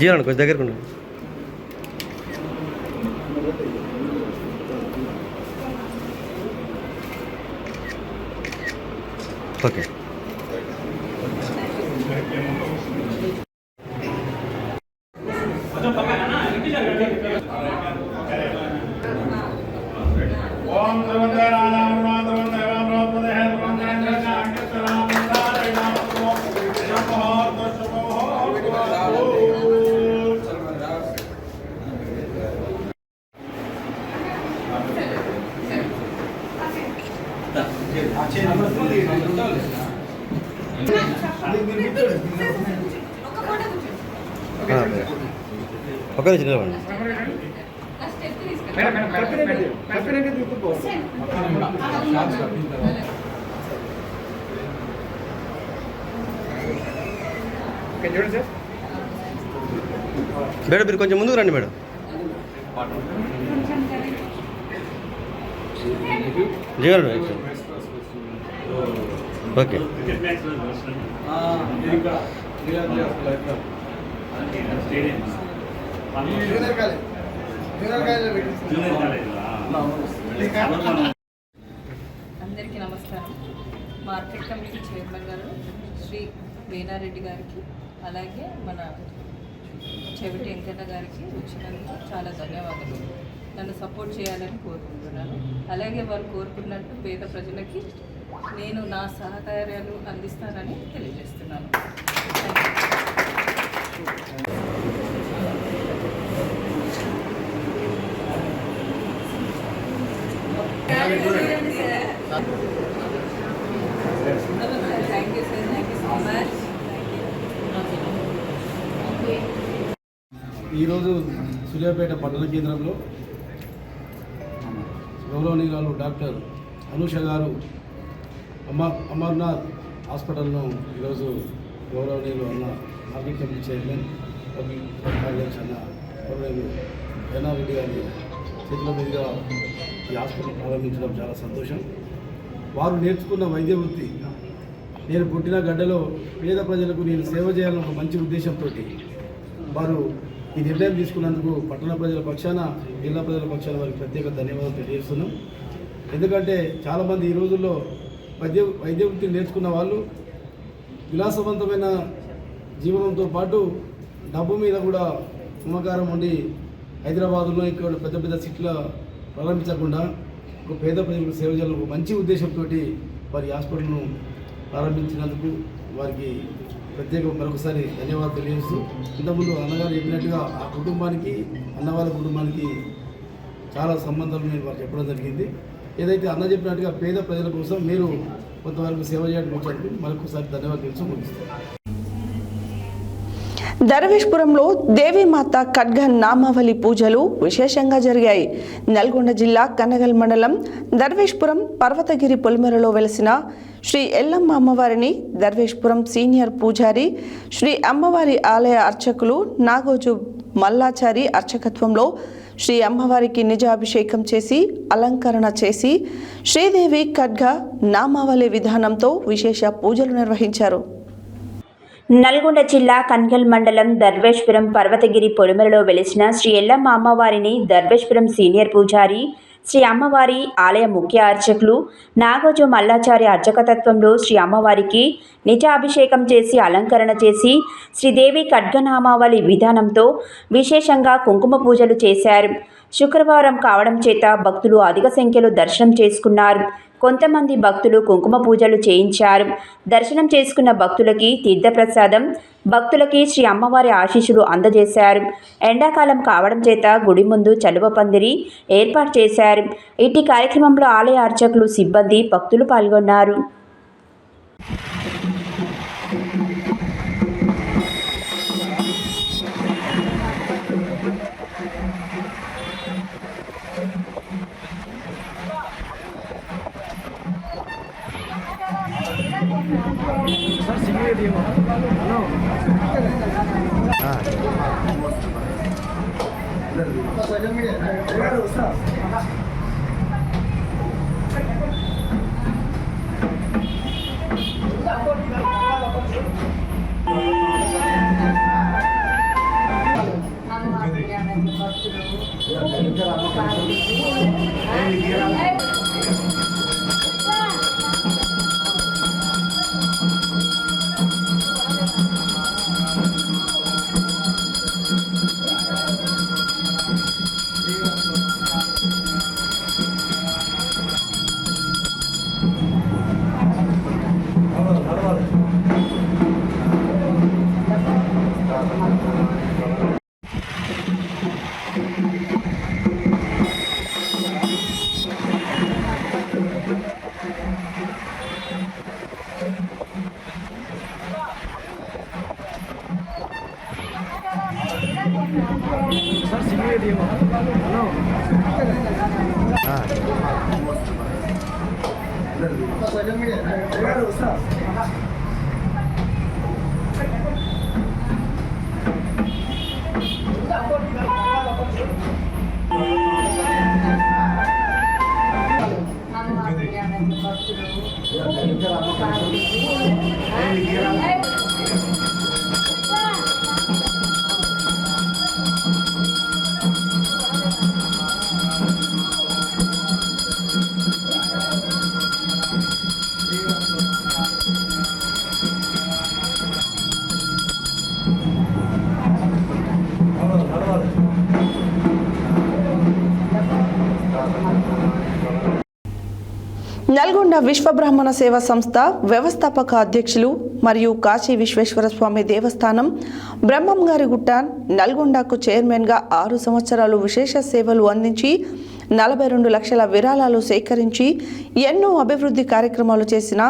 జీవన్ కొంచెం దగ్గరకు ఉండండి. ఓకే. ఒక నిమిషం నిలబడండి. మేడం మీరు కొంచెం ముందుకు రండి మేడం. జీవన్ ఓకే. అందరికీ నమస్కారం. మార్కెట్ కమిటీ చైర్మన్ గారు శ్రీ వేనారెడ్డి గారికి, అలాగే మన చెవిటి వెంకన్న గారికి వచ్చినందుకు చాలా ధన్యవాదాలు. నన్ను సపోర్ట్ చేయాలని కోరుకుంటున్నాను. అలాగే వారు కోరుకున్నట్టు పేద ప్రజలకి నేను నా సహకార్యాలు అందిస్తానని తెలియజేస్తున్నాను. Thank you sir, thank you so much. ఈరోజు సూర్యాపేట పట్టణ కేంద్రంలో గౌరవనీయురాలు డాక్టర్ అనూష గారు అమర్నాథ్ హాస్పిటల్ను ఈరోజు గౌరవనీయులు అన్న మార్కెట్ కమిటీ చైర్మన్ కార్యదర్శి అన్న గౌరవనీయులు వేనారెడ్డి గారి చేతుల మీదుగా ఈ హాస్పిటల్ ప్రారంభించడం చాలా సంతోషం. వారు నేర్చుకున్న వైద్య వృత్తి, నేను పుట్టిన గడ్డలో పేద ప్రజలకు నేను సేవ చేయాలని ఒక మంచి ఉద్దేశంతో వారు ఈ నిర్ణయం తీసుకున్నందుకు పట్టణ ప్రజల పక్షాన, జిల్లా ప్రజల పక్షాన వారికి ప్రత్యేక ధన్యవాదాలు తెలియజేస్తున్నాం. ఎందుకంటే చాలామంది ఈ రోజుల్లో వైద్య వృత్తిని నేర్చుకున్న వాళ్ళు విలాసవంతమైన జీవనంతో పాటు డబ్బు మీద కూడా మమకారం ఉండి హైదరాబాదులో ఇక్కడ పెద్ద పెద్ద సిటీలో ప్రారంభించకుండా ఒక పేద ప్రజలకు సేవ చేయాలని ఒక మంచి ఉద్దేశంతో వారి హాస్పిటల్ను ప్రారంభించినందుకు వారికి ప్రత్యేక మరొకసారి ధన్యవాదాలు తెలియజేస్తూ, ఇంతకుముందు అన్నగారు చెప్పినట్టుగా ఆ కుటుంబానికి, అన్నవాళ్ళ కుటుంబానికి చాలా సంబంధాలు నేను వారు చెప్పడం జరిగింది. ఏదైతే అన్న చెప్పినట్టుగా పేద ప్రజల కోసం మీరు కొంతవరకు సేవ చేయడానికి వచ్చేందుకు మరొకసారి ధన్యవాదాలు తెలుసు ముగిస్తాను. దర్వేష్పురంలో దేవీమాత ఖడ్గ నామావళి పూజలు విశేషంగా జరిగాయి. నల్గొండ జిల్లా కన్నగల్ మండలం దర్వేష్పురం పర్వతగిరి పొలిమేరలో వెలసిన శ్రీ ఎల్లమ్మ అమ్మవారిని దర్వేష్పురం సీనియర్ పూజారి శ్రీ అమ్మవారి ఆలయ అర్చకులు నాగోజు మల్లాచారి అర్చకత్వంలో శ్రీ అమ్మవారికి నిజాభిషేకం చేసి అలంకరణ చేసి శ్రీదేవి ఖడ్గ నామావళి విధానంతో విశేష పూజలు నిర్వహించారు. నల్గొండ జిల్లా కన్గల్ మండలం దర్వేష్పురం పర్వతగిరి పొలిమేరలో వెలిసిన శ్రీ ఎల్లమ్మ అమ్మవారిని దర్వేష్పురం సీనియర్ పూజారి శ్రీ అమ్మవారి ఆలయ ముఖ్య అర్చకులు నాగోజు మల్లాచారి అర్చకతత్వంలో శ్రీ అమ్మవారికి నిజాభిషేకం చేసి అలంకరణ చేసి శ్రీదేవి ఖడ్గనామావళి విధానంతో విశేషంగా కుంకుమ పూజలు చేశారు. శుక్రవారం కావడం చేత భక్తులు అధిక సంఖ్యలో దర్శనం చేసుకున్నారు. కొంతమంది భక్తులు కుంకుమ పూజలు చేయించారు. దర్శనం చేసుకున్న భక్తులకి తీర్థప్రసాదం, భక్తులకి శ్రీ అమ్మవారి ఆశీస్సులు అందజేశారు. ఎండాకాలం కావడం చేత గుడి ముందు చలువ పందిరి ఏర్పాటు చేశారు. ఇట్టి కార్యక్రమంలో ఆలయ అర్చకులు, సిబ్బంది, భక్తులు పాల్గొన్నారు. నల్గొండ విశ్వబ్రాహ్మణ సేవా సంస్థ వ్యవస్థాపక అధ్యక్షులు మరియు కాశీ విశ్వేశ్వర స్వామి దేవస్థానం బ్రహ్మంగారిగుట్ట నల్గొండకు చైర్మన్గా 6 సంవత్సరాలు విశేష సేవలు అందించి 42 లక్షల విరాళాలు సేకరించి ఎన్నో అభివృద్ధి కార్యక్రమాలు చేసిన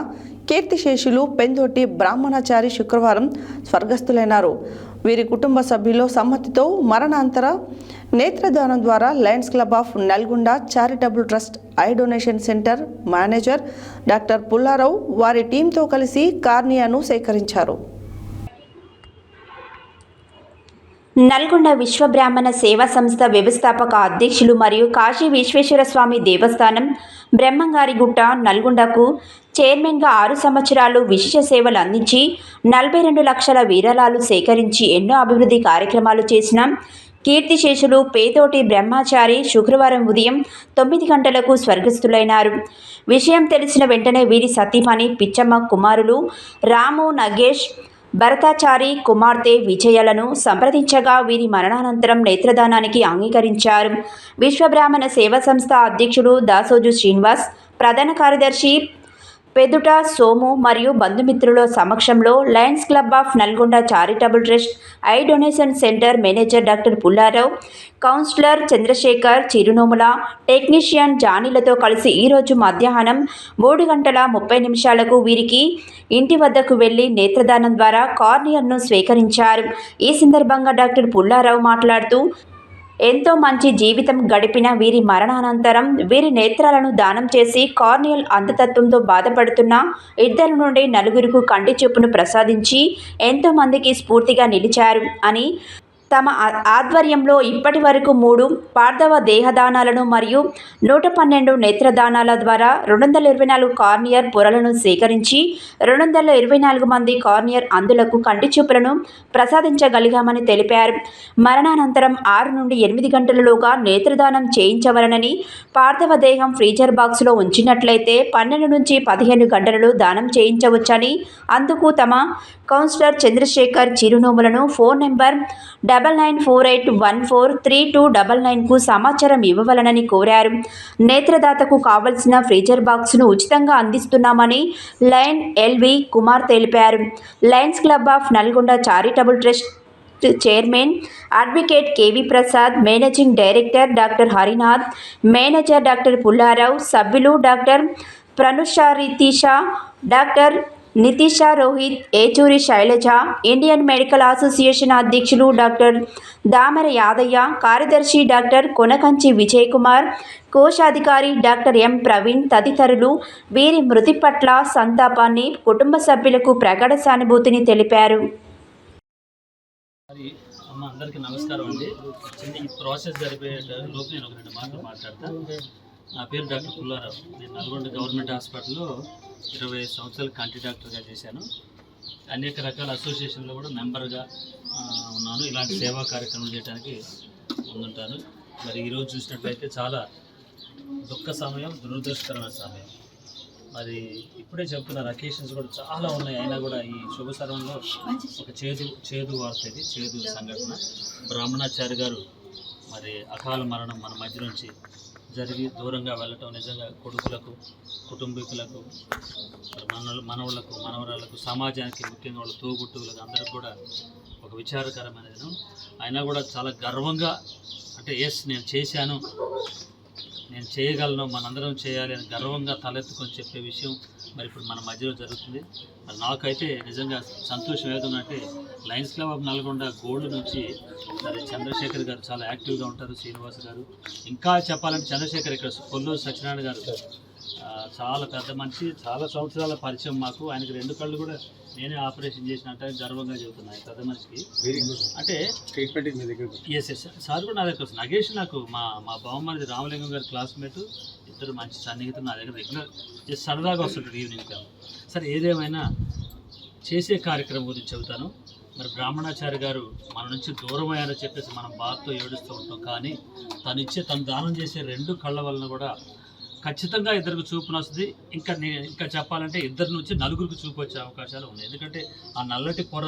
కీర్తిశేషులు పెందోటి బ్రాహ్మణాచారి శుక్రవారం స్వర్గస్థులైనారు. వీరి కుటుంబ సభ్యుల సమ్మతితో మరణాంతర నేత్రదానం ద్వారా Lions club of Nalgonda charitable trust eye donation centre manager doctor Pullarao వారి టీంతో కలిసి కార్నియాను సేకరించారు. నల్గొండ విశ్వబ్రాహ్మణ సేవా సంస్థ వ్యవస్థాపక అధ్యక్షులు మరియు కాశీ విశ్వేశ్వర స్వామి దేవస్థానం బ్రహ్మంగారిగుట్ట నల్గొండకు చైర్మన్గా 6 సంవత్సరాలు విశేష సేవలు అందించి 42 లక్షల విరాళాలు సేకరించి ఎన్నో అభివృద్ధి కార్యక్రమాలు చేసిన కీర్తిశేషులు పేతోటి బ్రహ్మచారి శుక్రవారం ఉదయం 9 గంటలకు స్వర్గస్థులైనారు. విషయం తెలిసిన వెంటనే వీరి సతీమణి పిచ్చమ్మ కుమారులు రాము నగేష్ భరతాచారి కుమార్తె విజయలను సంప్రదించగా వీరి మరణానంతరం నేత్రదానానికి అంగీకరించారు. విశ్వబ్రాహ్మణ సేవా సంస్థ అధ్యక్షుడు దాసోజు శ్రీనివాస్, ప్రధాన కార్యదర్శి పెదుట సోము మరియు బంధుమిత్రుల సమక్షంలో Lions club of Nalgonda charitable trust eye donation centre manager doctor Pullarao, councillor Chandrashekar, Chirunomula technician జానీలతో కలిసి ఈరోజు మధ్యాహ్నం 3:30 వీరికి ఇంటి వద్దకు వెళ్లి నేత్రదానం ద్వారా కార్నియాను స్వీకరించారు. ఈ సందర్భంగా డాక్టర్ పుల్లారావు మాట్లాడుతూ, ఎంతో మంచి జీవితం గడిపిన వీరి మరణానంతరం వీరి నేత్రాలను దానం చేసి కార్నియల్ అంధతత్వంతో బాధపడుతున్న 2 నుండి 4 కంటి చూపును ప్రసాదించి ఎంతో మందికి స్ఫూర్తిగా నిలిచారు అని, తమ ఆధ్వర్యంలో ఇప్పటి వరకు 3 పార్థవ దేహదానాలను మరియు 112 నేత్రదానాల ద్వారా 224 కార్నియర్ పొరలను సేకరించి 224 మంది కార్నియర్ అంధులకు కంటి చూపులను ప్రసాదించగలిగామని తెలిపారు. మరణానంతరం 6 నుండి 8 గంటలలోగా నేత్రదానం చేయించవలనని, పార్థవ దేహం ఫ్రీజర్ బాక్స్లో ఉంచినట్లయితే 12 నుంచి 15 గంటలలో దానం చేయించవచ్చని, అందుకు తమ కౌన్సిలర్ చంద్రశేఖర్ చిరునోములను ఫోన్ నెంబర్ 9948143299కు సమాచారం ఇవ్వవలనని కోరారు. నేత్రదాతకు కావలసిన ఫ్రీజర్ బాక్స్ను ఉచితంగా అందిస్తున్నామని లయన్ ఎల్వి కుమార్ తెలిపారు. Lions club of Nalgonda charitable trust chairman advocate KV Prasad, managing director doctor Harinath, manager doctor Pullarao, సభ్యులు doctor Pranusha Ritisha, doctor Nitisha Rohit, Yechuri Shailaja, Indian medical association అధ్యక్షులు డాక్టర్ దామర యాదయ్య, కార్యదర్శి డాక్టర్ కొనకంచి విజయ్ కుమార్, కోశాధికారి డాక్టర్ ఎం ప్రవీణ్ తదితరులు వీరి మృతి పట్ల సంతాపాన్ని, కుటుంబ సభ్యులకు ప్రగాఢ సానుభూతిని తెలిపారు. అందరికీ నమస్కారం అండి. ఈ ప్రాసెస్ జరిపే లోపు నేను 2 మాటలు మాట్లాడతాను. నా పేరు డాక్టర్ పుల్లారావు. నేను నల్గొండ గవర్నమెంట్ హాస్పిటల్లో 25 సంవత్సరాలు కంటి డాక్టర్గా చేశాను. అనేక రకాల అసోసియేషన్లో కూడా మెంబర్గా ఉన్నాను. ఇలాంటి సేవా కార్యక్రమం చేయడానికి ముందుంటాను. మరి ఈరోజు చూసినట్లయితే చాలా దుఃఖ సమయం, దురదృష్టకరమైన సమయం. మరి ఇప్పుడే చెప్తున్నారు, అకేషన్స్ కూడా చాలా ఉన్నాయి. అయినా కూడా ఈ శుభ సమయంలో ఒక చేదు వార్త, ఇది చేదు సంఘటన. బ్రాహ్మణాచారి గారు మరి అకాల మరణం మన మధ్య నుంచి జరిగి దూరంగా వెళ్ళటం నిజంగా కొడుకులకు, కుటుంబీకులకు, మనవులకు, మనవరాళ్లకు, సమాజానికి, ముఖ్యంగా వాళ్ళ తోబుట్టువులకు అందరికి కూడా ఒక విచారకరమైన దినం. అయినా కూడా చాలా గర్వంగా, అంటే ఎస్ నేను చేశాను, నేను చేయగలను, మనందరం చేయాలి అని గర్వంగా తలెత్తుకొని చెప్పే విషయం మరి ఇప్పుడు మన మధ్యలో జరుగుతుంది. మరి నాకైతే నిజంగా సంతోషం ఏదంటే, Lions club of Nalgonda gold నుంచి మరి చంద్రశేఖర్ గారు చాలా యాక్టివ్గా ఉంటారు, శ్రీనివాస్ గారు, ఇంకా చెప్పాలంటే చంద్రశేఖర్ ఇక్కడ కొల్లూరు సత్యనారాయణ గారు చాలా పెద్ద మనిషి, చాలా సంవత్సరాల పరిచయం మాకు. ఆయనకి 2 కళ్ళు కూడా నేనే ఆపరేషన్ చేసినట్టు గర్వంగా చెబుతున్నాను. పెద్ద మనిషికి అంటే ట్రీట్మెంట్ ఎస్ సార్ కూడా నా దగ్గర వస్తుంది. నగేష్ నాకు మా బావమరిది రామలింగం గారి క్లాస్మేట్, ఇద్దరు మంచి సన్నిహితులు. నా దగ్గర రెగ్యులర్ సరదాగా వస్తుంటారు ఈవినింగ్ టైం. సరే ఏదేమైనా చేసే కార్యక్రమం గురించి చెబుతాను. మరి బ్రాహ్మణాచారి గారు మన నుంచి దూరం అయ్యారని చెప్పేసి మనం బాధతో ఏడుస్తూ ఉంటాం. కానీ తను దానం చేసే 2 కళ్ళ వలన కూడా ఖచ్చితంగా ఇద్దరికి చూపును వస్తుంది. ఇంకా చెప్పాలంటే 2 నుంచి 4కి చూపు వచ్చే అవకాశాలు ఉన్నాయి. ఎందుకంటే ఆ నల్లటి పొర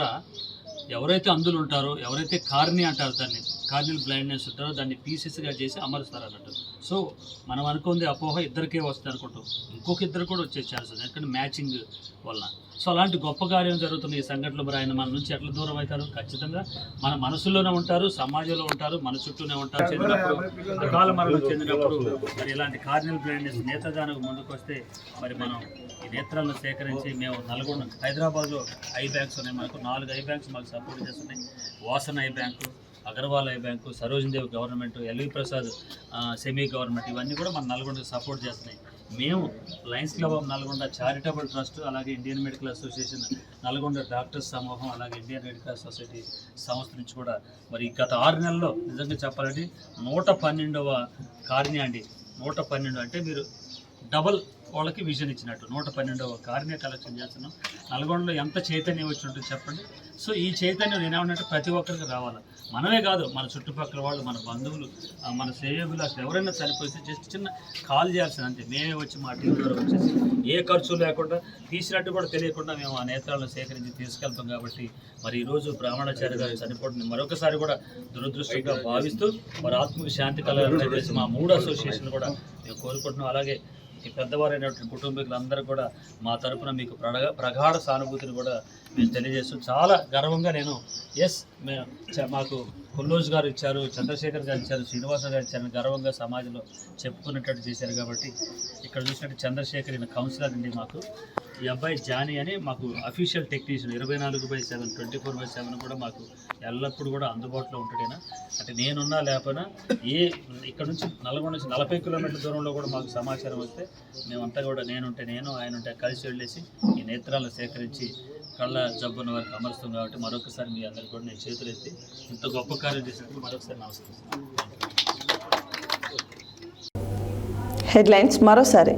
ఎవరైతే అందులో ఉంటారో, ఎవరైతే కార్ని అంటారు దాన్ని, కార్నియల్ బ్లైండ్నెస్ ఉంటారో దాన్ని పీసెస్గా చేసి అమరుస్తారు అన్నట్టు. సో మనం అనుకుంది అపోహ 2కే వస్తుంది అనుకుంటాం, ఇంకొక 2 కూడా వచ్చే ఛాన్స్ ఉంది. ఎందుకంటే మ్యాచింగ్ వలన. సో అలాంటి గొప్ప కార్యం జరుగుతున్న ఈ సంఘటనలో మరి ఆయన మన నుంచి ఎట్లా దూరం అవుతారు? ఖచ్చితంగా మన మనసులోనే ఉంటారు, సమాజంలో ఉంటారు, మన చుట్టూనే ఉంటారు. అకాల మరణం చెందినప్పుడు మరి ఇలాంటి కార్నియల్ బ్లైండ్నెస్ నేత్రదానికి ముందుకు వస్తే మరి మనం ఈ నేత్రాలను సేకరించి మేము నల్గొండ, హైదరాబాద్లో ఐ బ్యాంక్స్ ఉన్నాయి. మనకు 4 ఐ బ్యాంక్స్ మాకు సపోర్ట్ చేస్తున్నాయి. Vasan eye bank, Agarwal eye bank, Sarojini Devi government, LV Prasad semi government, ఇవన్నీ కూడా మన నల్గొండకు సపోర్ట్ చేస్తున్నాయి. మేము Lions club of Nalgonda charitable trust, అలాగే Indian medical association, Nalgonda doctors సమూహం, అలాగే ఇండియన్ రెడ్ క్రాస్ సొసైటీ సంస్థ నుంచి కూడా మరి గత 6 నెలల్లో నిజంగా చెప్పాలంటే 112వ కార్నియా అండి. 112 అంటే మీరు డబల్ వాళ్ళకి విజన్ ఇచ్చినట్టు 112వ కార్నియా కలెక్షన్ చేస్తున్నాం. నల్గొండలో ఎంత చైతన్యం వచ్చి ఉంటుంది చెప్పండి. సో ఈ చైతన్యం నేనేమన్నట్టు ప్రతి ఒక్కరికి రావాలి. మనమే కాదు, మన చుట్టుపక్కల వాళ్ళు, మన బంధువులు, మన శ్రేయోగులు అసలు ఎవరైనా చనిపోతే జస్ట్ చిన్న కాల్ చేయాల్సింది అంతే. మేమే వచ్చి మా టీం ద్వారా వచ్చేసి ఏ ఖర్చు లేకుండా, తీసినట్టు కూడా తెలియకుండా మేము ఆ నేత్రాలను సేకరించి తీసుకెళ్తాం. కాబట్టి మరి ఈరోజు బ్రాహ్మణాచార్య గారు చనిపోవడం మరొకసారి కూడా దురదృష్టంగా భావిస్తూ మరి ఆత్మకు శాంతి కలగాలని చెప్పేసి మా 3 అసోసియేషన్లు కూడా మేము కోరుకుంటున్నాం. అలాగే ఈ పెద్దవారైనటువంటి కుటుంబీకులందరూ కూడా మా తరఫున మీకు ప్రగాఢ సానుభూతిని కూడా మేము తెలియజేస్తూ చాలా గర్వంగా నేను మాకు కుల్లోజ్ గారు ఇచ్చారు, చంద్రశేఖర్ గారు ఇచ్చారు, శ్రీనివాస గారు ఇచ్చారు, గర్వంగా సమాజంలో చెప్పుకునేటట్టు చేశారు. కాబట్టి ఇక్కడ చూసినట్టు చంద్రశేఖర్ ఈయన కౌన్సిలర్ అండి. మాకు ఈ అబ్బాయి జానీ అని మాకు అఫీషియల్ టెక్నీషియన్ 24/7 24/7 కూడా మాకు ఎల్లప్పుడూ కూడా అందుబాటులో ఉంటాడైనా. అంటే నేనున్నా లేకపోయినా ఇక్కడ నుంచి నల్గొండ నుంచి 40 కిలోమీటర్ల దూరంలో కూడా మాకు సమాచారం వస్తే మేమంతా కూడా నేనుంటే నేను, ఆయన ఉంటే కలిసి వెళ్ళేసి ఈ నేత్రాలను సేకరించి కళ్ళ జబ్బున్న వారికి అమరుస్తాం. కాబట్టి మరొకసారి మీ అందరికీ కూడా నేను చేతులు ఎత్తి ఇంత గొప్ప కార్యం చేసినందుకు మరొకసారి నమస్కరిస్తాను. హెడ్లైన్స్ మరోసారి.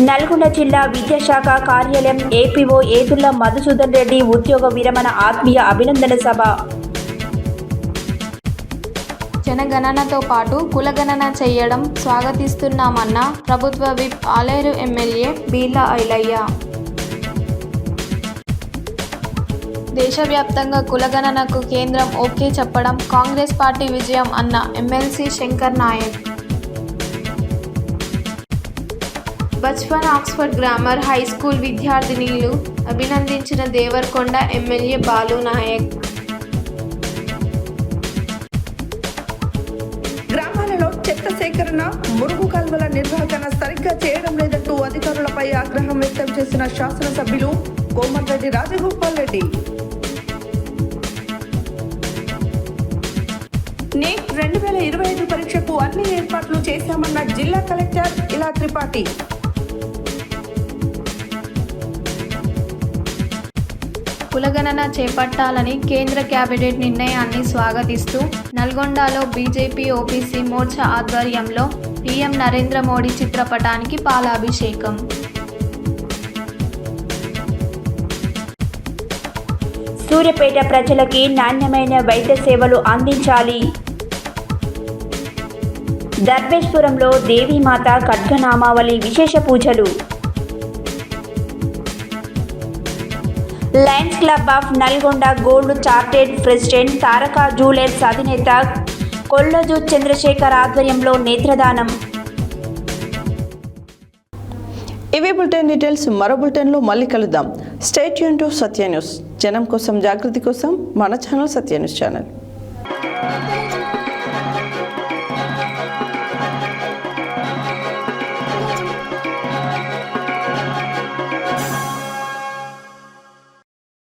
నల్గొండ జిల్లా విద్యాశాఖ కార్యాలయం ఏపీఓ ఏదుళ్ల మధుసూదన్ రెడ్డి ఉద్యోగ విరమణ ఆత్మీయ అభినందన సభ. జనగణనతో పాటు కులగణన చేయడం స్వాగతిస్తున్నామన్న ప్రభుత్వ విప్ ఆలేరు ఎమ్మెల్యే బీర్లా ఐలయ్య. దేశవ్యాప్తంగా కులగణనకు కేంద్రం ఓకే చెప్పడం కాంగ్రెస్ పార్టీ విజయం అన్న MLC Shankar Naik. Bachpan Oxford grammar high school విద్యార్థినీలు అభినందించిన దేవరకొండ ఎమ్మెల్యే బాలు నాయక్. గ్రామాలలో చెత్త సేకరణ, మురుగు కాల్వల నిర్వహణ సరిగ్గా చేయడం లేదంటూ అధికారులపై ఆగ్రహం వ్యక్తం చేసిన శాసనసభ్యులు కోమటిరెడ్డి రాజగోపాల్ రెడ్డి. నీట్ 2025 పరీక్షకు అన్ని ఏర్పాట్లు చేశామన్న జిల్లా కలెక్టర్ ఇలా త్రిపాఠి. కులగణన చేపట్టాలని కేంద్ర కేబినెట్ నిర్ణయాన్ని స్వాగతిస్తూ నల్గొండలో బీజేపీ ఓబీసీ మోర్చా ఆధ్వర్యంలో పీఎం నరేంద్ర మోడీ చిత్రపటానికి పాలాభిషేకం. సూర్యాపేట ప్రజలకి నాణ్యమైన వైద్య సేవలు అందించాలి. దర్వేశ్వరంలో దేవీమాత ఖడ్గనామావళి విశేష పూజలు. Lions club of Nalgonda gold chartered president Taraka jewellers అధినేత కొల్లజు చంద్రశేఖర్ ఆధ్వర్యంలో నేత్రదానం. ఇవి బులెటిన్ డీటెయిల్స్. మరో బులెటిన్లో మళ్ళీ కలుద్దాం. Stay tune to Satya news. జనం కోసం, జాగృతి కోసం మన ఛానల్ సత్య న్యూస్ ఛానల్.